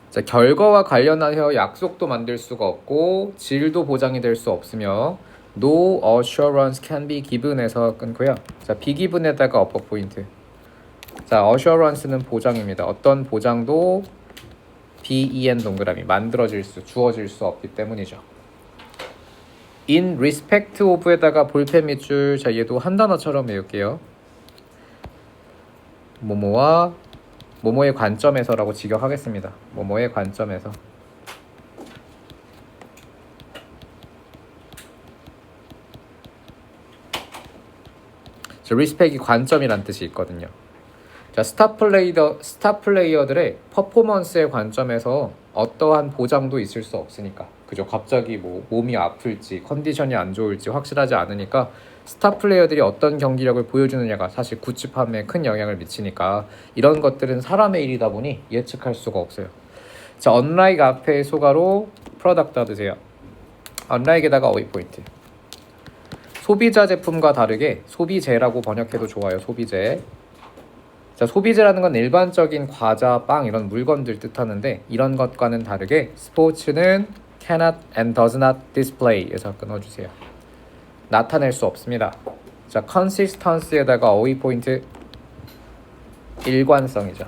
자, 결과와 관련하여 약속도 만들 수가 없고 질도 보장이 될 수 없으며 no assurance can be given에서 끊고요. 자, be given에다가 어퍼 포인트. 자, assurance는 보장입니다. 어떤 보장도 ben 동그라미 주어질 수 없기 때문이죠. in respect of에다가 볼펜 밑줄. 자, 얘도 한 단어처럼 외울게요. 뭐뭐의 관점에서라고 직역하겠습니다. 뭐뭐의 관점에서. 자, respect이 관점이란 뜻이 있거든요. 자, 스타 플레이어들의 퍼포먼스의 관점에서 어떠한 보장도 있을 수 없으니까. 그죠? 갑자기 뭐 몸이 아플지 컨디션이 안 좋을지 확실하지 않으니까 스타 플레이어들이 어떤 경기력을 보여주느냐가 사실 굿즈 판매에 큰 영향을 미치니까 이런 것들은 사람의 일이다 보니 예측할 수가 없어요. 자, unlike 앞에 소가로 프로덕트 하드세요. unlike에다가 어휘 포인트. 소비자 제품과 다르게 소비재라고 번역해도 좋아요. 소비재. 자, 소비재라는 건 일반적인 과자, 빵 이런 물건들 뜻하는데 이런 것과는 다르게 스포츠는 cannot and does not display에서 끊어주세요. 나타낼 수 없습니다. 자, consistency에다가 어휘 포인트 일관성이죠.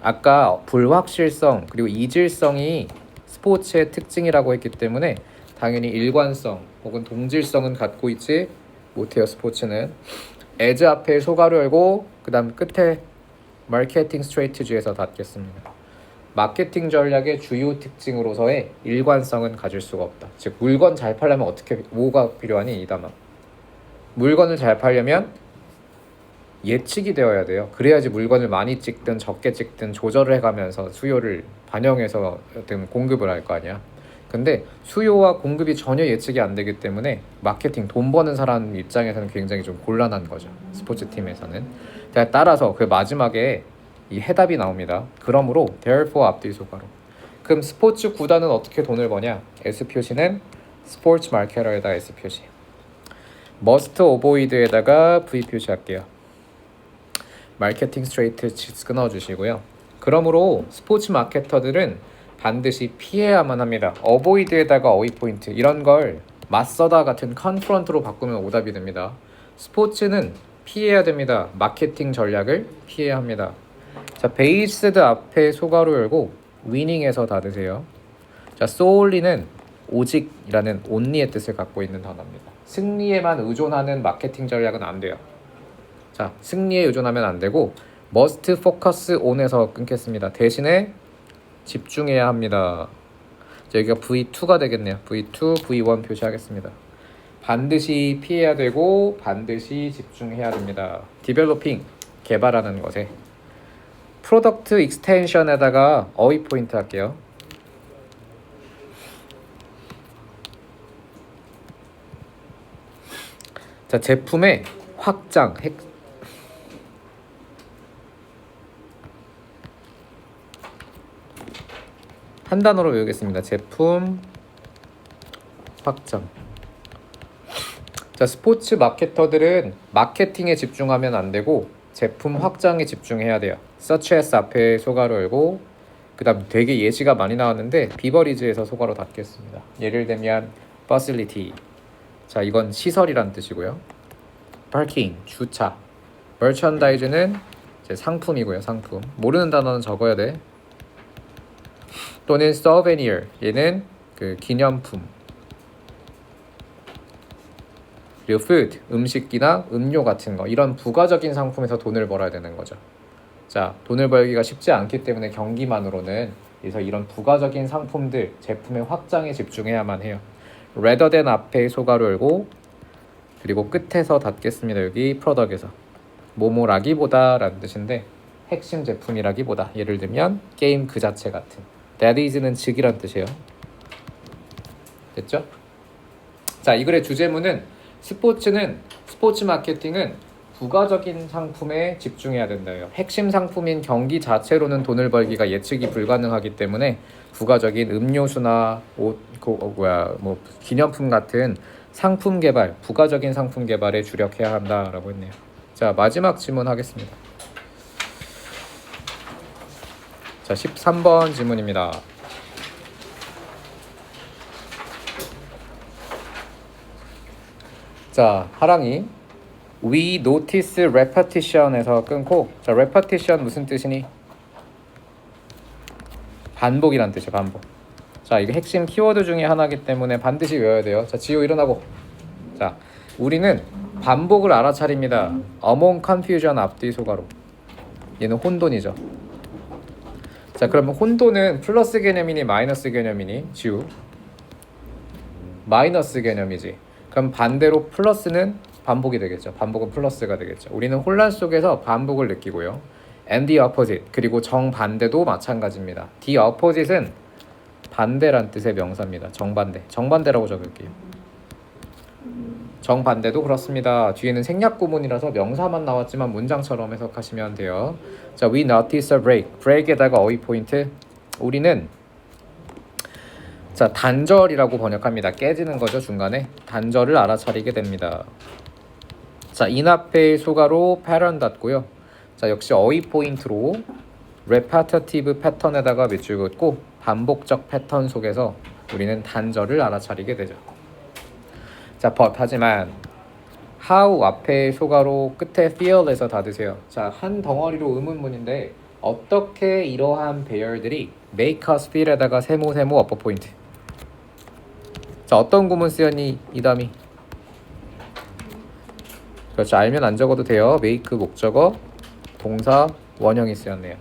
아까 불확실성 그리고 이질성이 스포츠의 특징이라고 했기 때문에 당연히 일관성 혹은 동질성은 갖고 있지 못해요. 스포츠는 as 앞에 소가로 열고 그 다음 끝에 마케팅 스트레이트지에서 닫겠습니다. 마케팅 전략의 주요 특징으로서의 일관성은 가질 수가 없다. 즉 물건 잘 팔려면 어떻게 뭐가 필요하니 이 단어. 물건을 잘 팔려면 예측이 되어야 돼요. 그래야지 물건을 많이 찍든 적게 찍든 조절을 해가면서 수요를 반영해서 어떤 공급을 할 거 아니야. 근데 수요와 공급이 전혀 예측이 안 되기 때문에 마케팅 돈 버는 사람 입장에서는 굉장히 좀 곤란한 거죠. 스포츠 팀에서는. 따라서 그 마지막에 이 해답이 나옵니다. 그러므로 therefore 앞뒤 소가로. 그럼 스포츠 구단은 어떻게 돈을 버냐? S 표시는 스포츠 마케터에다 S 표시. must avoid에다가 V 표시할게요. 마케팅 스트레이트 끊어주시고요. 그러므로 스포츠 마케터들은 반드시 피해야만 합니다. 어보이드에다가 어휘 포인트 이런 걸 맞서다 같은 컨프런트로 바꾸면 오답이 됩니다. 스포츠는 피해야 됩니다. 마케팅 전략을 피해야 합니다. 자, 베이스드 앞에 소가로 열고 위닝에서 닫으세요. 자, solely는 오직이라는 only의 뜻을 갖고 있는 단어입니다. 승리에만 의존하는 마케팅 전략은 안 돼요. 자, 승리에 의존하면 안 되고 must focus on에서 끊겠습니다. 대신에 집중해야 합니다. 자, 여기가 V2가 되겠네요. V2, V1 표시하겠습니다. 반드시 피해야 되고 반드시 집중해야 됩니다. developing, 개발하는 것에. 프로덕트 익스텐션에다가 어휘 포인트 할게요. 자, 제품의 확장, 한 단어로 외우겠습니다. 제품 확장. 자, 스포츠 마케터들은 마케팅에 집중하면 안 되고 제품 확장에 집중해야 돼요. such as 앞에 소가로 열고 그 다음 되게 예시가 많이 나왔는데 비버리지에서 소가로 닫겠습니다. 예를 들면 facility. 자, 이건 시설이란 뜻이고요. parking, 주차. merchandise는 이제 상품이고요. 상품. 모르는 단어는 적어야 돼. 또는 souvenir, 얘는 그 기념품. 그리고 food, 음식이나 음료 같은 거 이런 부가적인 상품에서 돈을 벌어야 되는 거죠. 자, 돈을 벌기가 쉽지 않기 때문에 경기만으로는 그래서 이런 부가적인 상품들, 제품의 확장에 집중해야만 해요. rather than 앞에 소가로 열고 그리고 끝에서 닫겠습니다. 여기 product에서 뭐뭐라기보다 라는 뜻인데 핵심 제품이라기보다 예를 들면 게임 그 자체 같은 that is는 즉이란 뜻이에요. 됐죠? 자, 이 글의 주제문은 스포츠 마케팅은 부가적인 상품에 집중해야 된다요. 핵심 상품인 경기 자체로는 돈을 벌기가 예측이 불가능하기 때문에 부가적인 음료수나 옷, 뭐 기념품 같은 상품 개발, 부가적인 상품 개발에 주력해야 한다라고 했네요. 자, 마지막 질문 하겠습니다. 자, 13번 질문입니다. 자, 하랑이 We notice repetition에서 끊고 자, repetition 무슨 뜻이니? 반복이란 뜻이에요. 반복. 자, 이게 핵심 키워드 중에 하나이기 때문에 반드시 외워야 돼요. 자, 지호 일어나고. 자, 우리는 반복을 알아차립니다. among confusion 앞뒤 소가로. 얘는 혼돈이죠. 자, 그러면 혼돈은 플러스 개념이니 마이너스 개념이니? 지우 마이너스 개념이지. 그럼 반대로 플러스는 반복이 되겠죠. 반복은 플러스가 되겠죠. 우리는 혼란 속에서 반복을 느끼고요. and the opposite, 그리고 정반대도 마찬가지입니다. the opposite은 반대란 뜻의 명사입니다. 정반대. 정반대라고 적을게요. 정반대도 그렇습니다. 뒤에는 생략 구문이라서 명사만 나왔지만 문장처럼 해석하시면 돼요. 자, we notice a break. break에다가 어휘 포인트. 우리는 자, 단절이라고 번역합니다. 깨지는 거죠, 중간에. 단절을 알아차리게 됩니다. 자, in 앞에 소가로 pattern 닫고요. 자, 역시 어휘 포인트로 repetitive 패턴에다가 밑줄 긋고 반복적 패턴 속에서 우리는 단절을 알아차리게 되죠. 자, but 하지만 how 앞에 소가로 끝에 feel에서 닫으세요. 자, 한 덩어리로 의문문인데 어떻게 이러한 배열들이 make us feel에다가 세모 어퍼 포인트. 자, 어떤 구문 쓰였니 이담이? 그렇죠. 알면 안 적어도 돼요. make 목적어 동사 원형이 쓰였네요.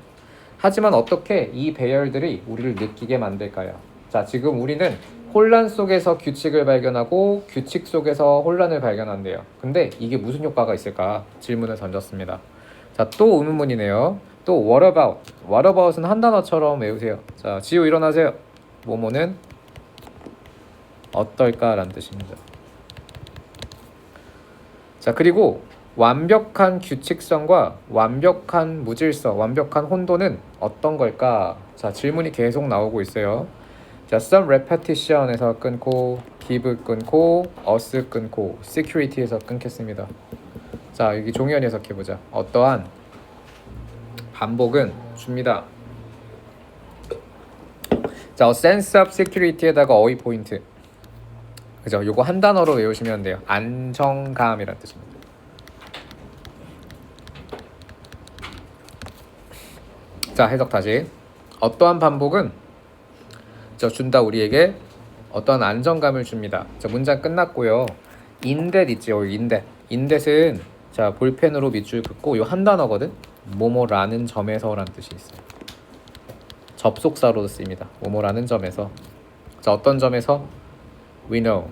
하지만 어떻게 이 배열들이 우리를 느끼게 만들까요? 자, 지금 우리는 혼란 속에서 규칙을 발견하고 규칙 속에서 혼란을 발견한대요. 근데 이게 무슨 효과가 있을까? 질문을 던졌습니다. 자, 또 의문문이네요. 또 what about? what about은 한 단어처럼 외우세요. 자, 지우 일어나세요. 뭐뭐는 어떨까? 라는 뜻입니다. 자, 그리고 완벽한 규칙성과 완벽한 무질서, 완벽한 혼돈은 어떤 걸까? 자, 질문이 계속 나오고 있어요. 자, some repetition에서 끊고, give 끊고, us 끊고, security에서 끊겠습니다. 자, 여기 종이원 해석해보자. 어떠한 반복은 줍니다. 자, a sense of security에다가 어휘 포인트. 그죠? 요거 한 단어로 외우시면 돼요. 안정감이라는 뜻입니다. 자, 해석 다시. 어떠한 반복은 준다 우리에게 어떠한 안정감을 줍니다. 자, 문장 끝났고요. 인댓 있죠. 인댓은 자, 볼펜으로 밑줄 긋고 요 한 단어거든. 뭐뭐라는 점에서라는 뜻이 있어요. 접속사로 쓰입니다. 뭐뭐라는 점에서. 자, 어떤 점에서? We know.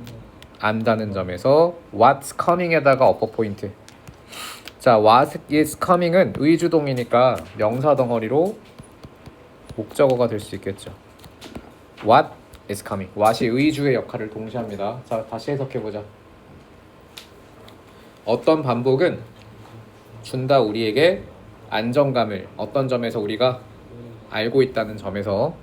안다는 점에서 what's coming에다가 어퍼 포인트. 자, what is coming은 의주동이니까 명사 덩어리로 목적어가 될 수 있겠죠. What is coming. what이 의주의 역할을 동시합니다. 자, 다시 해석해보자. 어떤 반복은 준다 우리에게 안정감을 어떤 점에서 우리가 알고 있다는 점에서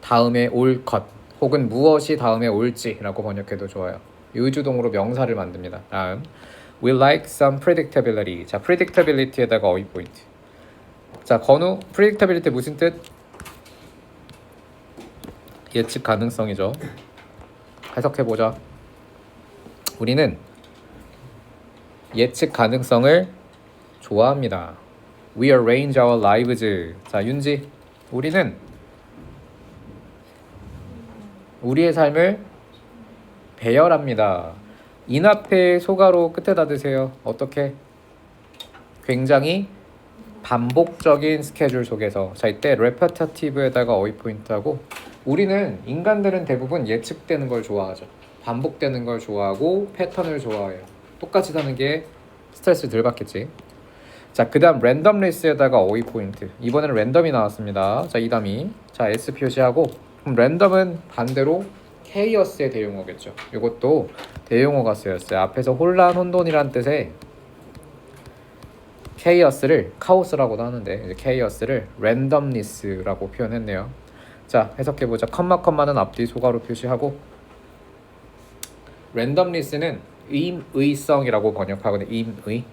다음에 올 것 혹은 무엇이 다음에 올지라고 번역해도 좋아요. 의주동으로 명사를 만듭니다. 다음 We like some predictability. 자, predictability에다가 어휘 포인트. 자, 건우 predictability 무슨 뜻? 예측 가능성이죠. 해석해보자. 우리는 예측 가능성을 좋아합니다. We arrange our lives. 자, 윤지. 우리는 우리의 삶을 배열합니다. 인 앞에 소가로 끝에 닫으세요. 어떻게? 굉장히 반복적인 스케줄 속에서. 자, 이때 repetitive에다가 어휘 포인트하고 우리는 인간들은 대부분 예측되는 걸 좋아하죠. 반복되는 걸 좋아하고 패턴을 좋아해요. 똑같이 사는 게 스트레스 덜 받겠지. 자, 그 다음 랜덤리스에다가 어휘 포인트. 이번에는 랜덤이 나왔습니다. 자, 이 단위. 자, S 표시하고 그럼 랜덤은 반대로 케이어스의 대용어겠죠. 이것도 대용어가 쓰였어요. 앞에서 혼란, 혼돈이란 뜻의 케이어스를 카오스라고도 하는데 이제 케이어스를 랜덤리스라고 표현했네요. 자, 해석해보자. 컴마는 앞뒤 소가로 표시하고 랜덤리스는 임의성이라고 번역하거든요. 임의.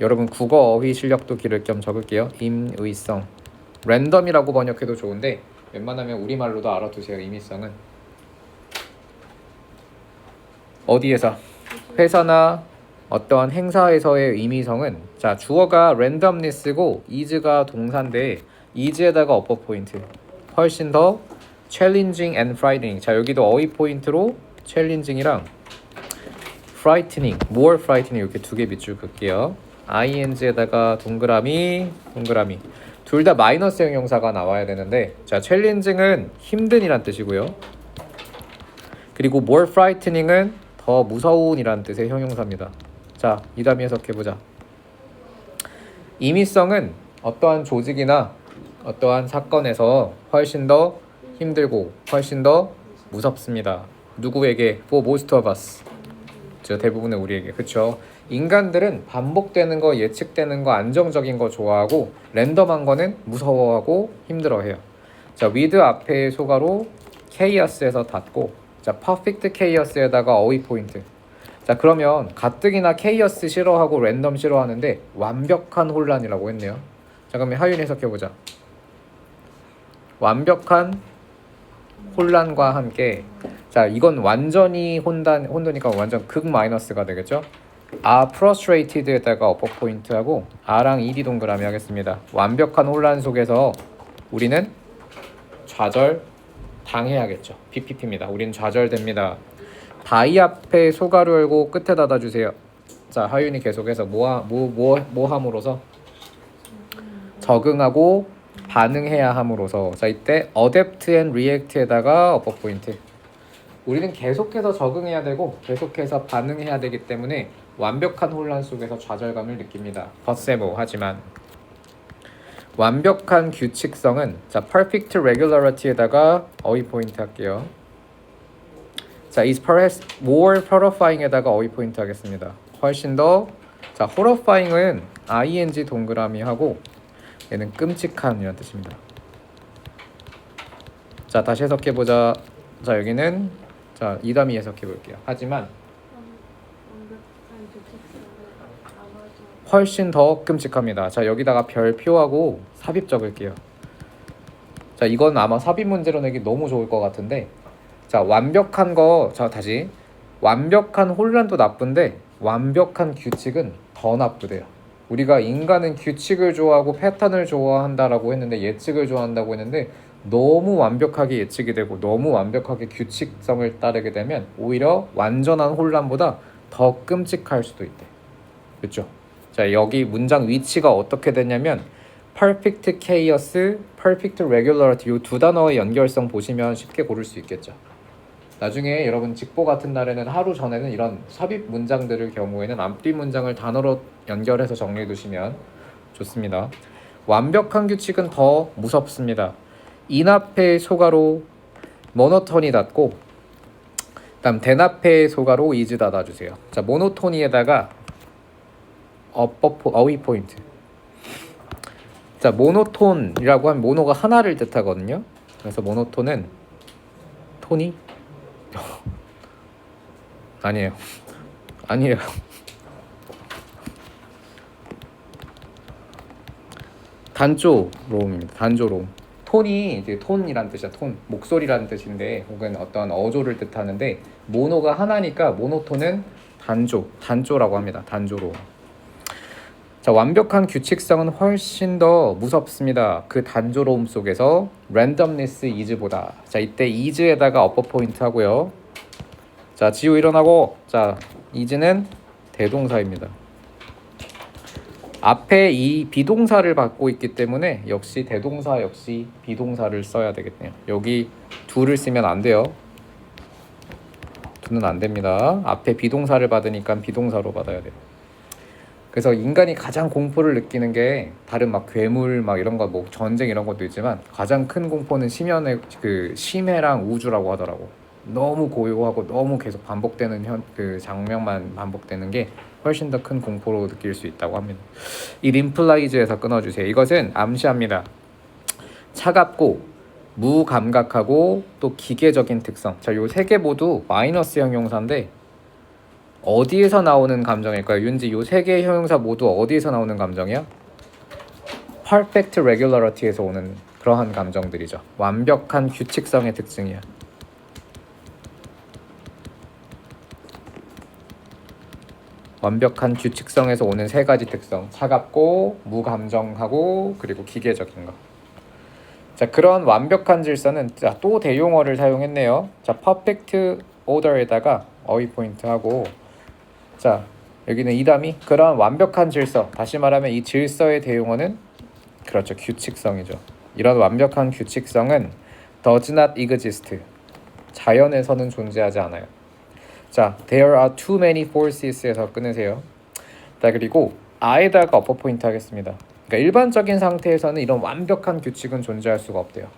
여러분 국어 어휘 실력도 기를 겸 적을게요. 임의성. 랜덤이라고 번역해도 좋은데 웬만하면 우리말로도 알아두세요. 임의성은 어디에서? 회사나 어떠한 행사에서의 임의성은 자, 주어가 randomness고 is가 동사인데 is에다가 어퍼 포인트. 훨씬 더 challenging and frightening. 자, 여기도 어휘 포인트로 challenging이랑 frightening, more frightening 이렇게 두 개 밑줄 긋게요. ing에다가 동그라미. 둘 다 마이너스 형용사가 나와야 되는데 자, challenging은 힘든이란 뜻이고요. 그리고 more frightening은 더 무서운이란 뜻의 형용사입니다. 자, 이 다음에 해석해보자. 임의성은 어떠한 조직이나 어떠한 사건에서 훨씬 더 힘들고 훨씬 더 무섭습니다. 누구에게? For most of us. 저 대부분의 우리에게. 그쵸? 인간들은 반복되는 거, 예측되는 거, 안정적인 거 좋아하고 랜덤한 거는 무서워하고 힘들어해요. 자, with 앞에 소가로 chaos에서 닫고 자, perfect chaos에다가 어휘 포인트. 자, 그러면 가뜩이나 chaos 싫어하고 랜덤 싫어하는데 완벽한 혼란이라고 했네요. 자, 그러면 하윤 해석해보자. 완벽한 혼란과 함께 자, 이건 완전히 혼돈이니까 완전 극 마이너스가 되겠죠? frustrated에다가 어퍼 포인트하고 R랑 ED 동그라미 하겠습니다. 완벽한 혼란 속에서 우리는 좌절 당해야겠죠. PPP입니다. 우리는 좌절됩니다. 다이 앞에 소가로 열고 끝에 닫아주세요. 자, 하윤이 계속해서 뭐 함으로써 적응하고 반응해야 함으로써 자, 이때 adapt and react에다가 어퍼 포인트. 우리는 계속해서 적응해야 되고 계속해서 반응해야 되기 때문에 완벽한 혼란 속에서 좌절감을 느낍니다. 버세모 하지만 완벽한 규칙성은 자, perfect regularity에다가 어휘 포인트 할게요. 자, is perhaps more horrifying에다가 어휘 포인트 하겠습니다. 훨씬 더 자, horrifying은 ing 동그라미 하고 얘는 끔찍한 이란 뜻입니다. 자, 다시 해석해 보자. 자, 여기는 자, 이담이 해석해 볼게요. 하지만 훨씬 더 끔찍합니다. 자, 여기다가 별표하고 삽입 적을게요. 자, 이건 아마 삽입 문제로 내기 너무 좋을 것 같은데 자, 완벽한 거 자, 다시 완벽한 혼란도 나쁜데 완벽한 규칙은 더 나쁘대요. 우리가 인간은 규칙을 좋아하고 패턴을 좋아한다라고 했는데 예측을 좋아한다고 했는데 너무 완벽하게 예측이 되고 너무 완벽하게 규칙성을 따르게 되면 오히려 완전한 혼란보다 더 끔찍할 수도 있대. 그렇죠? 자, 여기 문장 위치가 어떻게 되냐면 perfect chaos, perfect regularity 이 두 단어의 연결성 보시면 쉽게 고를 수 있겠죠. 나중에 여러분 직보 같은 날에는 하루 전에는 이런 삽입 문장들을 경우에는 앞뒤 문장을 단어로 연결해서 정리해 두시면 좋습니다. 완벽한 규칙은 더 무섭습니다. 인 앞에 소가로 모노톤이 닫고 다음 된 앞에 소가로 이즈 닫아주세요. 자, 모노토니에다가 어휘 포인트. 자, 모노톤이라고 하면 모노가 하나를 뜻하거든요. 그래서 모노톤은 톤이 아니에요. 아니에요. 단조로움입니다. 단조로움. 톤이 이제 톤이란 뜻이야. 톤, 목소리라는 뜻인데 혹은 어떤 어조를 뜻하는데 모노가 하나니까 모노톤은 단조라고 합니다. 단조로움. 자, 완벽한 규칙성은 훨씬 더 무섭습니다. 그 단조로움 속에서 randomness is보다 자, 이때 is에다가 어퍼 포인트 하고요. 자, 지우 일어나고 자, is는 대동사입니다. 앞에 이 비동사를 받고 있기 때문에 역시 대동사 역시 비동사를 써야 되겠네요. 여기 do를 쓰면 안 돼요. do는 안 됩니다. 앞에 비동사를 받으니까 비동사로 받아야 돼요. 그래서 인간이 가장 공포를 느끼는 게 다른 막 괴물 막 이런 거 뭐 전쟁 이런 것도 있지만 가장 큰 공포는 심해랑 우주라고 하더라고. 너무 고요하고 너무 계속 반복되는 그 장면만 반복되는 게 훨씬 더 큰 공포로 느낄 수 있다고 합니다. 이 implies에서 끊어주세요. 이것은 암시합니다. 차갑고 무감각하고 또 기계적인 특성. 자, 요 세 개 모두 마이너스 형용사인데 어디에서 나오는 감정일까요? 윤지, 요 세 개의 형용사 모두 어디에서 나오는 감정이야? perfect regularity에서 오는 그러한 감정들이죠. 완벽한 규칙성의 특징이야. 완벽한 규칙성에서 오는 세 가지 특성. 차갑고 무감정하고 그리고 기계적인 거. 자, 그런 완벽한 질서는 자, 또 대용어를 사용했네요. 자, perfect order에다가 어휘 포인트 하고 자, 여기는 이담이 그런 완벽한 질서. 다시 말하면 이 질서의 대용어는 그렇죠. 규칙성이죠. 이런 완벽한 규칙성은 does not exist. 자연에서는 존재하지 않아요. 자, there are too many forces에서 끊으세요. 자, 그리고 I에다가 어퍼 포인트 하겠습니다. 그러니까 일반적인 상태에서는 이런 완벽한 규칙은 존재할 수가 없대요.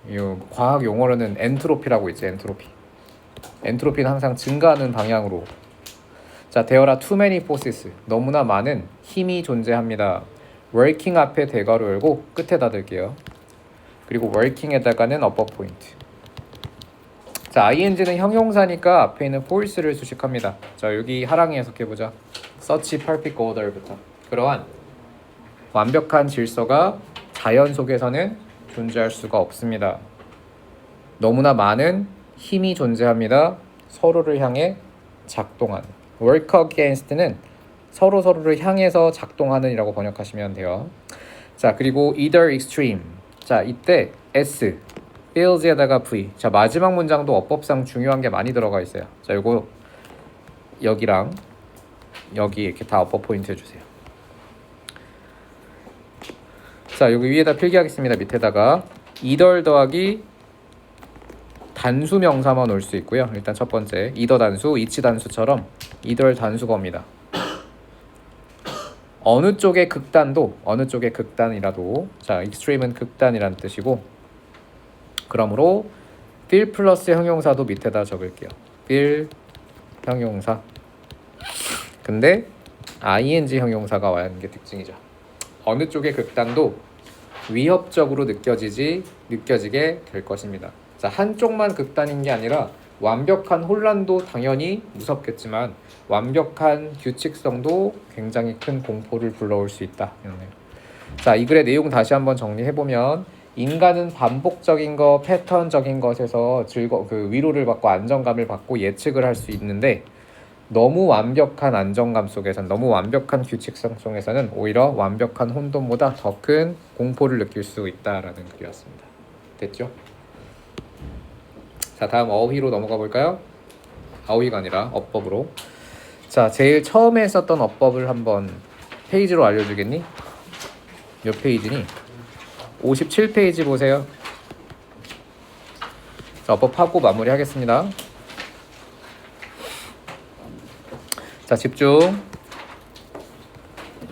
이 과학 용어로는 엔트로피라고 있죠. 엔트로피. 엔트로피는 항상 증가하는 방향으로. 자, there are too many forces. 너무나 많은 힘이 존재합니다. working 앞에 대괄호 열고 끝에 닫을게요. 그리고 working에다가는 upper point. 자, ing는 형용사니까 앞에 있는 force를 수식합니다. 자, 여기 하랑이 해석해보자. such perfect order부터. 그러한 완벽한 질서가 자연 속에서는 존재할 수가 없습니다. 너무나 많은 힘이 존재합니다. 서로를 향해 작동하는. work against는 서로를 향해서 작동하는 이라고 번역하시면 돼요. 자, 그리고 either extreme. 자, 이때 S, feels에다가 V. 자, 마지막 문장도 어법상 중요한 게 많이 들어가 있어요. 자, 요거 여기랑 여기 이렇게 다 어법 포인트 해주세요. 자, 여기 위에다 필기하겠습니다. 밑에다가 either 더하기 단수 명사만 올 수 있고요. 일단 첫 번째 either 단수, each 단수처럼 either 단수거입니다. 어느 쪽의 극단도, 어느 쪽의 극단이라도, 자, extreme은 극단이란 뜻이고, 그러므로 feel 플러스 형용사도 밑에다 적을게요. feel 형용사. 근데 ing 형용사가 와야 하는 게 특징이죠. 어느 쪽의 극단도 위협적으로 느껴지게 될 것입니다. 자, 한쪽만 극단인 게 아니라 완벽한 혼란도 당연히 무섭겠지만 완벽한 규칙성도 굉장히 큰 공포를 불러올 수 있다. 자, 이 글의 내용 다시 한번 정리해보면 인간은 반복적인 것, 패턴적인 것에서 위로를 받고 안정감을 받고 예측을 할 수 있는데 너무 완벽한 안정감 속에서는, 너무 완벽한 규칙성 속에서는 오히려 완벽한 혼돈보다 더 큰 공포를 느낄 수 있다라는 글이었습니다. 됐죠? 자, 다음 어휘로 넘어가 볼까요? 어휘가 아니라 어법으로. 자, 제일 처음에 썼던 어법을 한번 페이지로 알려주겠니? 몇 페이지니? 57페이지 보세요. 자, 어법하고 마무리하겠습니다. 자, 집중.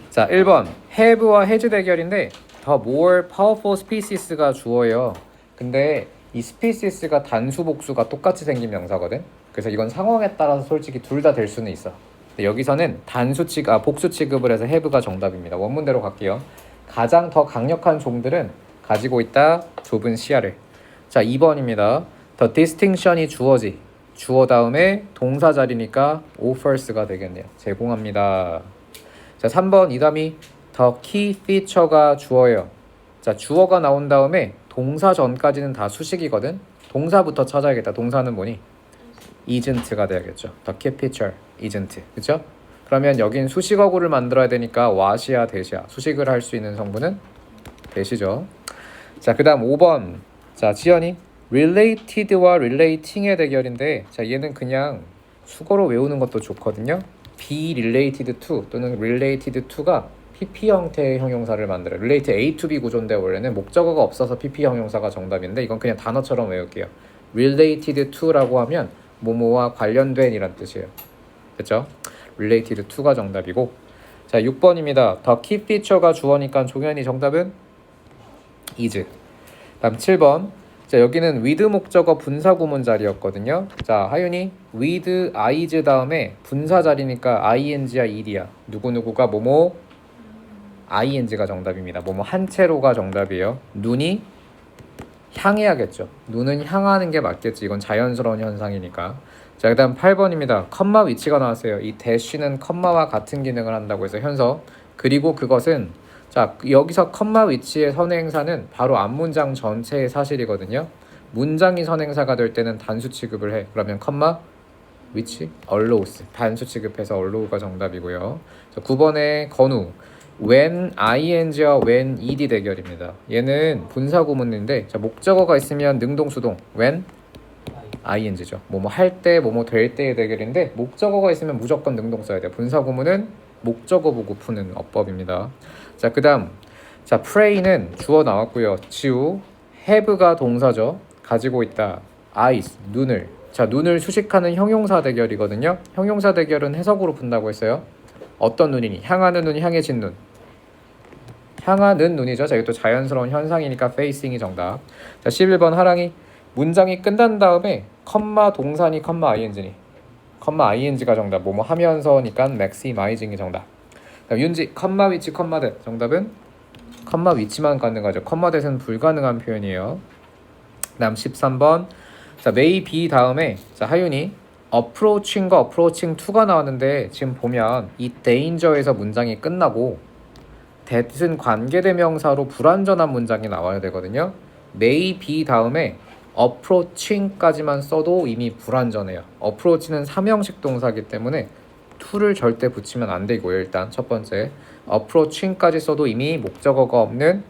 자, 1번 have와 has 대결인데 the more powerful species가 주어예요. 근데 이 species가 단수 복수가 똑같이 생긴 명사거든. 그래서 이건 상황에 따라서 솔직히 둘 다 될 수는 있어. 근데 여기서는 복수 취급을 해서 have가 정답입니다. 원문대로 갈게요. 가장 더 강력한 종들은 가지고 있다 좁은 시야를. 자, 2번입니다. the distinction이 주어 다음에 동사 자리니까 offers가 되겠네요. 제공합니다. 자, 3번 이 다음이 the key feature가 주어예요. 자, 주어가 나온 다음에 동사 전까지는 다 수식이거든. 동사부터 찾아야겠다. 동사는 뭐니? isn't가 돼야겠죠. the key feature, isn't. 그쵸? 그러면 여긴 수식어구를 만들어야 되니까 what이야, that이야. 수식을 할 수 있는 성분은 that이죠. 자, 그 다음 5번. 자, 지연이 related와 relating의 대결인데, 자, 얘는 그냥 수거로 외우는 것도 좋거든요. be related to 또는 related to가 PP 형태의 형용사를 만들어요. relate A to B 구조인데 원래는 목적어가 없어서 PP 형용사가 정답인데 이건 그냥 단어처럼 외울게요. related to라고 하면 뭐뭐와 관련된 이란 뜻이에요. 됐죠? related to가 정답이고, 자, 6번입니다. the key feature가 주어니까 종현이 정답은 is. 다음 7번. 자, 여기는 with 목적어 분사 구문 자리였거든요. 자, 하윤이 with is 다음에 분사 자리니까 ing야 ed야. 누구누구가 뭐뭐 ing가 정답입니다. 뭐뭐 한 채로가 정답이에요. 눈이 향해야겠죠. 눈은 향하는 게 맞겠지. 이건 자연스러운 현상이니까. 자, 그 다음 8번입니다. 컴마 위치가 나왔어요. 이 대쉬는 컴마와 같은 기능을 한다고 해서 현서. 그리고 그것은, 자, 여기서 컴마 위치의 선행사는 바로 앞문장 전체의 사실이거든요. 문장이 선행사가 될 때는 단수 취급을 해. 그러면 컴마 위치 allows 단수 취급해서 allow가 정답이고요. 자, 9번의 건우 when ing와 when ed 대결입니다. 얘는 분사 구문인데, 자, 목적어가 있으면 능동수동 when ing죠. 뭐뭐 할 때, 뭐뭐 될 때의 대결인데 목적어가 있으면 무조건 능동 써야 돼요. 분사 구문은 목적어 보고 푸는 어법입니다. 자, 그 다음, 자, pray는 주어 나왔고요. 지우 have가 동사죠. 가지고 있다. eyes 눈을. 자, 눈을 수식하는 형용사 대결이거든요. 형용사 대결은 해석으로 푼다고 했어요. 어떤 눈이니? 향하는 눈, 향해진 눈. 향하는 눈이죠. 자, 이것도 자연스러운 현상이니까 facing이 정답. 자, 11번 하랑이 문장이 끝난 다음에 컴마 동사니 컴마 ing니 컴마 ing가 정답. 뭐뭐 하면서니까 maximizing이 정답. 그다음 윤지 컴마 위치 컴마 대 정답은 컴마 위치만 가능하죠. 컴마 대는 불가능한 표현이에요. 그다음 13번 자 may be 다음에 자 하윤이 approaching과 approaching to가 나왔는데 지금 보면 이 danger에서 문장이 끝나고 that은 관계대명사로 불완전한 문장이 나와야 되거든요. may be 다음에 approaching까지만 써도 이미 불완전해요. approach는 3형식 동사이기 때문에 to를 절대 붙이면 안 되고요. 일단 첫 번째 approaching까지 써도 이미 목적어가 없는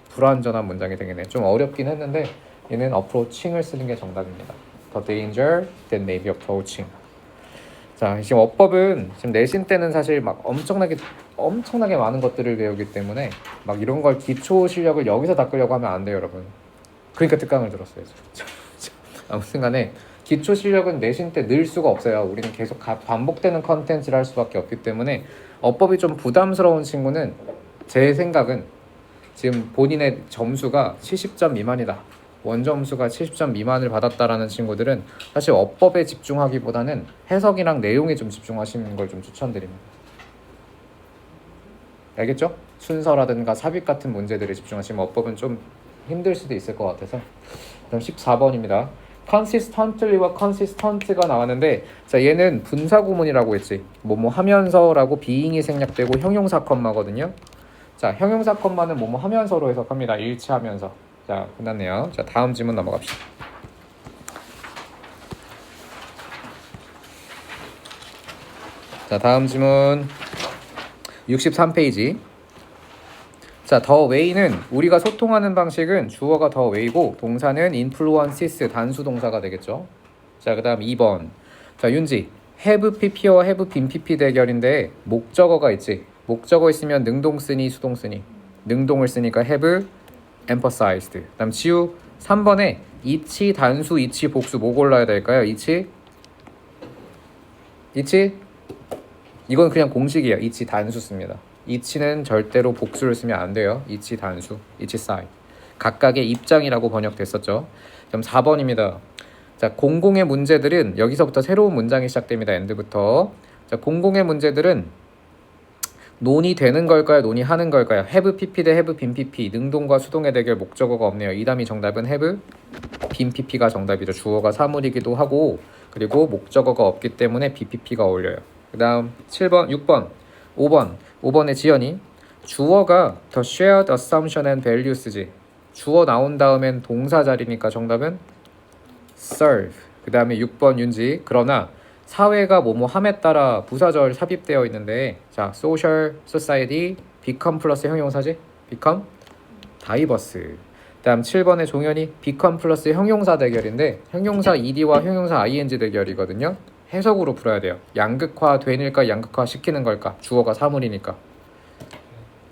불완전한 문장이 되겠네요. 좀 어렵긴 했는데 얘는 approaching을 쓰는 게 정답입니다. The danger that may be approaching. 자, 지금 어법은 지금 내신 때는 사실 막 엄청나게 많은 것들을 배우기 때문에 막 이런 걸 기초 실력을 여기서 닦으려고 하면 안 돼요, 여러분. 그러니까 특강을 들었어요. 아무튼간에 기초 실력은 내신 때 늘 수가 없어요. 우리는 계속 반복되는 컨텐츠를 할 수밖에 없기 때문에 어법이 좀 부담스러운 친구는 제 생각은 지금 본인의 점수가 70점 미만이다. 원점수가 70점 미만을 받았다라는 친구들은 사실 어법에 집중하기보다는 해석이랑 내용에 좀 집중하시는 걸 좀 추천드립니다. 알겠죠? 순서라든가 삽입 같은 문제들에 집중하시면 어법은 좀 힘들 수도 있을 것 같아서. 그럼 14번입니다. consistently와 consistent가 나왔는데 자 얘는 분사구문이라고 했지. 뭐뭐 하면서라고 being이 생략되고 형용사 컴마거든요. 자 형용사 컴마는 뭐뭐 하면서로 해석합니다. 일치하면서. 자 끝났네요. 자 다음 질문 넘어갑시다. 자 다음 질문 63페이지. 자, the way는 우리가 소통하는 방식은 주어가 the way고 동사는 influences 단수 동사가 되겠죠. 자, 그다음 2번. 자, 윤지. have pp와 have been pp 대결인데 목적어가 있지. 목적어 있으면 능동 쓰니 수동 쓰니. 능동을 쓰니까 have emphasized. 그다음 지우 3번에 이치 단수 이치 복수 뭐 골라야 될까요? 이치 이건 그냥 공식이에요. 이치 단수 씁니다. 이치는 절대로 복수를 쓰면 안 돼요. 이치 단수, 이치 사이드. 각각의 입장이라고 번역됐었죠. 그럼 4번입니다. 자, 공공의 문제들은 여기서부터 새로운 문장이 시작됩니다. end부터. 자, 공공의 문제들은 논의되는 걸까요? 논의하는 걸까요? have pp 대 have been pp. 능동과 수동의 대결 목적어가 없네요. 이 다음이 정답은 have been pp가 정답이죠. 주어가 사물이기도 하고 그리고 목적어가 없기 때문에 bpp가 어울려요. 그 다음 7번, 6번, 5번의 지연이 주어가 the shared assumption and values지. 주어 나온 다음엔 동사 자리니까 정답은 serve. 그 다음에 6번 윤지. 그러나 사회가 뭐뭐 함에 따라 부사절 삽입되어 있는데 자 social, society, become 플러스 형용사지. become, diverse. 그 다음 7번의 종현이 become 플러스 형용사 대결인데 형용사 ed와 형용사 ing 대결이거든요. 해석으로 풀어야 돼요. 양극화 되닐까 양극화 시키는 걸까? 주어가 사물이니까.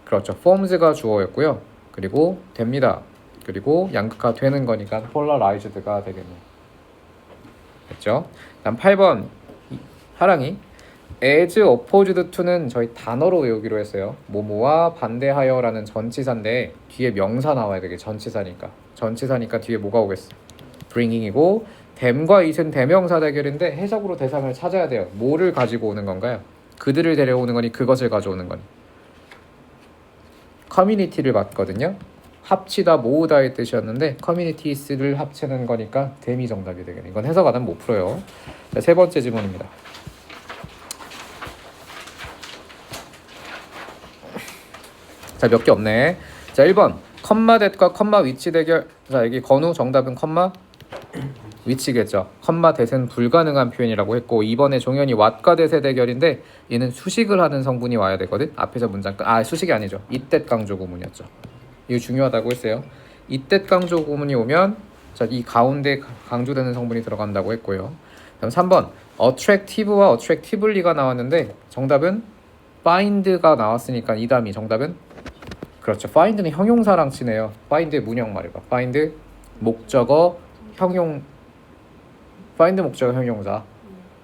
그렇죠. forms가 주어였고요. 그리고 됩니다. 그리고 양극화 되는 거니까 polarized가 되겠네요. 됐죠? 다음 8번 하랑이 as opposed to는 저희 단어로 외우기로 했어요. 뭐뭐와 반대하여라는 전치사인데 뒤에 명사 나와야 되게 전치사니까 뒤에 뭐가 오겠어? bringing이고 them과 it은 대명사 대결인데 해석으로 대상을 찾아야 돼요. 뭐를 가지고 오는 건가요? 그들을 데려오는 거니 그것을 가져오는 거니. 커뮤니티를 봤거든요. 합치다 모으다의 뜻이었는데 커뮤니티스를 합치는 거니까 them이 정답이 되겠네. 이건 해석 안 하면 못 풀어요. 자, 세 번째 질문입니다. 자, 몇 개 없네. 자, 1번 컴마 댓과 컴마 위치 대결. 자, 여기 건우 정답은 컴마 위치겠죠. 컴마 댓은 불가능한 표현이라고 했고 2번에 종현이 왓과 댓의 대결인데 얘는 수식을 하는 성분이 와야 되거든. 앞에서 문장 끝. 수식이 아니죠. 이댓 강조 구문이었죠. 이거 중요하다고 했어요. 이댓 강조 구문이 오면 자, 이 가운데 강조되는 성분이 들어간다고 했고요. 그럼 3번 attractive와 attractively가 나왔는데 정답은 find가 나왔으니까 이 다음이 정답은 그렇죠. find는 형용사랑 치네요. find의 문형 말해봐. find 목적어 형용사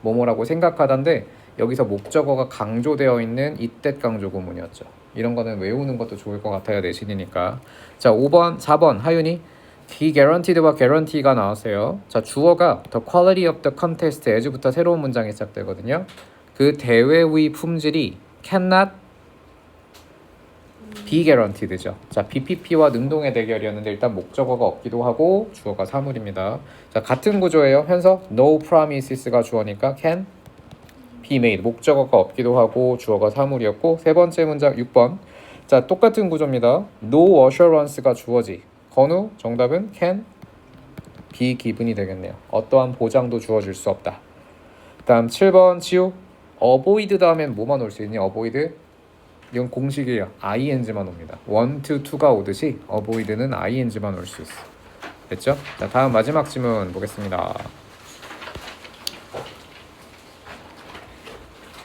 뭐뭐라고 생각하던데 여기서 목적어가 강조되어 있는 이댓 강조 구문이었죠. 이런 거는 외우는 것도 좋을 것 같아요. 내신이니까. 자, 4번 하윤이 be guaranteed와 guarantee가 나왔어요. 자, 주어가 the quality of the contest as부터 새로운 문장이 시작되거든요. 그 대회의 품질이 cannot be guaranteed죠. 자, BPP와 능동의 대결이었는데 일단 목적어가 없기도 하고 주어가 사물입니다. 자, 같은 구조예요. 현서 no promises가 주어니까 can be made. 목적어가 없기도 하고 주어가 사물이었고 세 번째 문장 6번. 자, 똑같은 구조입니다. no assurance가 주어지. 건우 정답은 can be given이 되겠네요. 어떠한 보장도 주어질 수 없다. 다음 7번 지우 avoid 다음엔 뭐만 올 수 있니? avoid 이건 공식이에요. ing만 옵니다. 1, 2, 2가 오듯이 avoid는 ing만 올 수 있어. 됐죠? 자, 다음 마지막 질문 보겠습니다.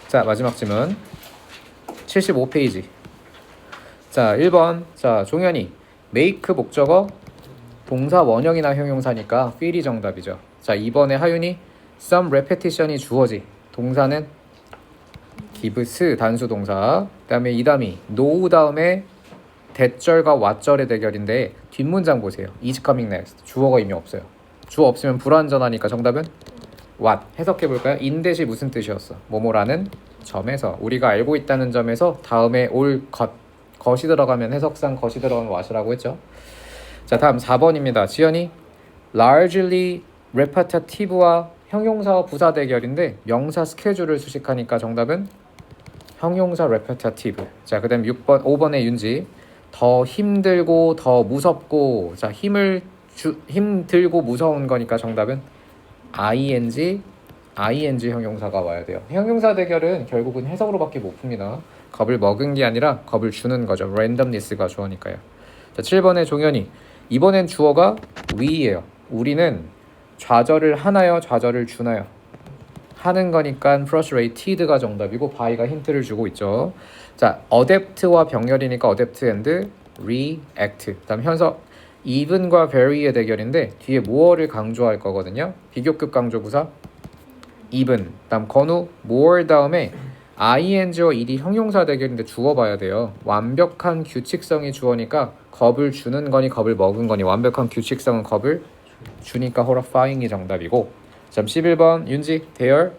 자, 마지막 질문 75페이지. 자, 1번. 자, 종현이 make 목적어 동사 원형이나 형용사니까 feel이 정답이죠. 자, 2번에 하윤이 some repetition이 주어지. 동사는 gives 단수 동사. 그다음에 이담이 know 다음에 대절과 what절의 대결인데 뒷문장 보세요. is coming next. 주어가 이미 없어요. 주어 없으면 불완전하니까 정답은 what. 해석해 볼까요? in 대시 무슨 뜻이었어? 뭐뭐라는 점에서 우리가 알고 있다는 점에서 다음에 올 것이 들어가면 해석상 것이 들어가면 what이라고 했죠. 자, 다음 4번입니다. 지연이 largely repetitive와 형용사와 부사 대결인데 명사 스케줄을 수식하니까 정답은 형용사 repetitive. 자, 그다음 5번의 윤지 더 힘들고 더 무섭고. 자, 힘들고 무서운 거니까 정답은 ing 형용사가 와야 돼요. 형용사 대결은 결국은 해석으로밖에 못 풉니다. 겁을 먹은 게 아니라 겁을 주는 거죠. randomness가 주어니까요. 자, 7번의 종현이 이번엔 주어가 we예요. 우리는 좌절을 하나요? 좌절을 주나요? 하는 거니까 frustrated가 정답이고 by가 힌트를 주고 있죠. 자, adapt와 병렬이니까 adapt and react. 다음 현서 even과 very의 대결인데 뒤에 more를 강조할 거거든요. 비교급 강조부사 even. 다음 건우 more 다음에 ing와 ed 형용사 대결인데 주어 봐야 돼요. 완벽한 규칙성이 주어니까 겁을 주는 거니 겁을 먹은 거니 완벽한 규칙성은 겁을 주니까 horrifying이 정답이고. 자, 11번 윤지 there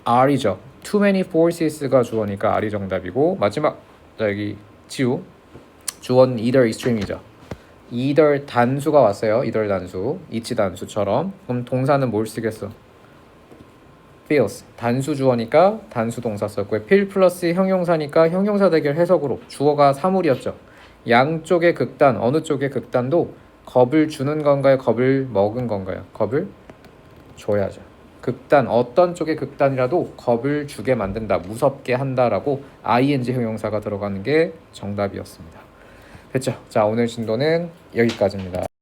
are이죠. too many forces가 주어니까 are이 정답이고. 마지막 자, 여기 지우 주어는 either extreme이죠. either 단수가 왔어요. either 단수 each 단수처럼. 그럼 동사는 뭘 쓰겠어? feels 단수 주어니까 단수 동사 썼고요. feel 플러스 형용사니까 형용사 대결 해석으로 주어가 사물이었죠. 양쪽의 극단 어느 쪽의 극단도 겁을 주는 건가요? 겁을 먹은 건가요? 겁을 줘야죠. 극단 어떤 쪽의 극단이라도 겁을 주게 만든다, 무섭게 한다라고 ing 형용사가 들어가는 게 정답이었습니다. 됐죠? 자, 오늘 진도는 여기까지입니다.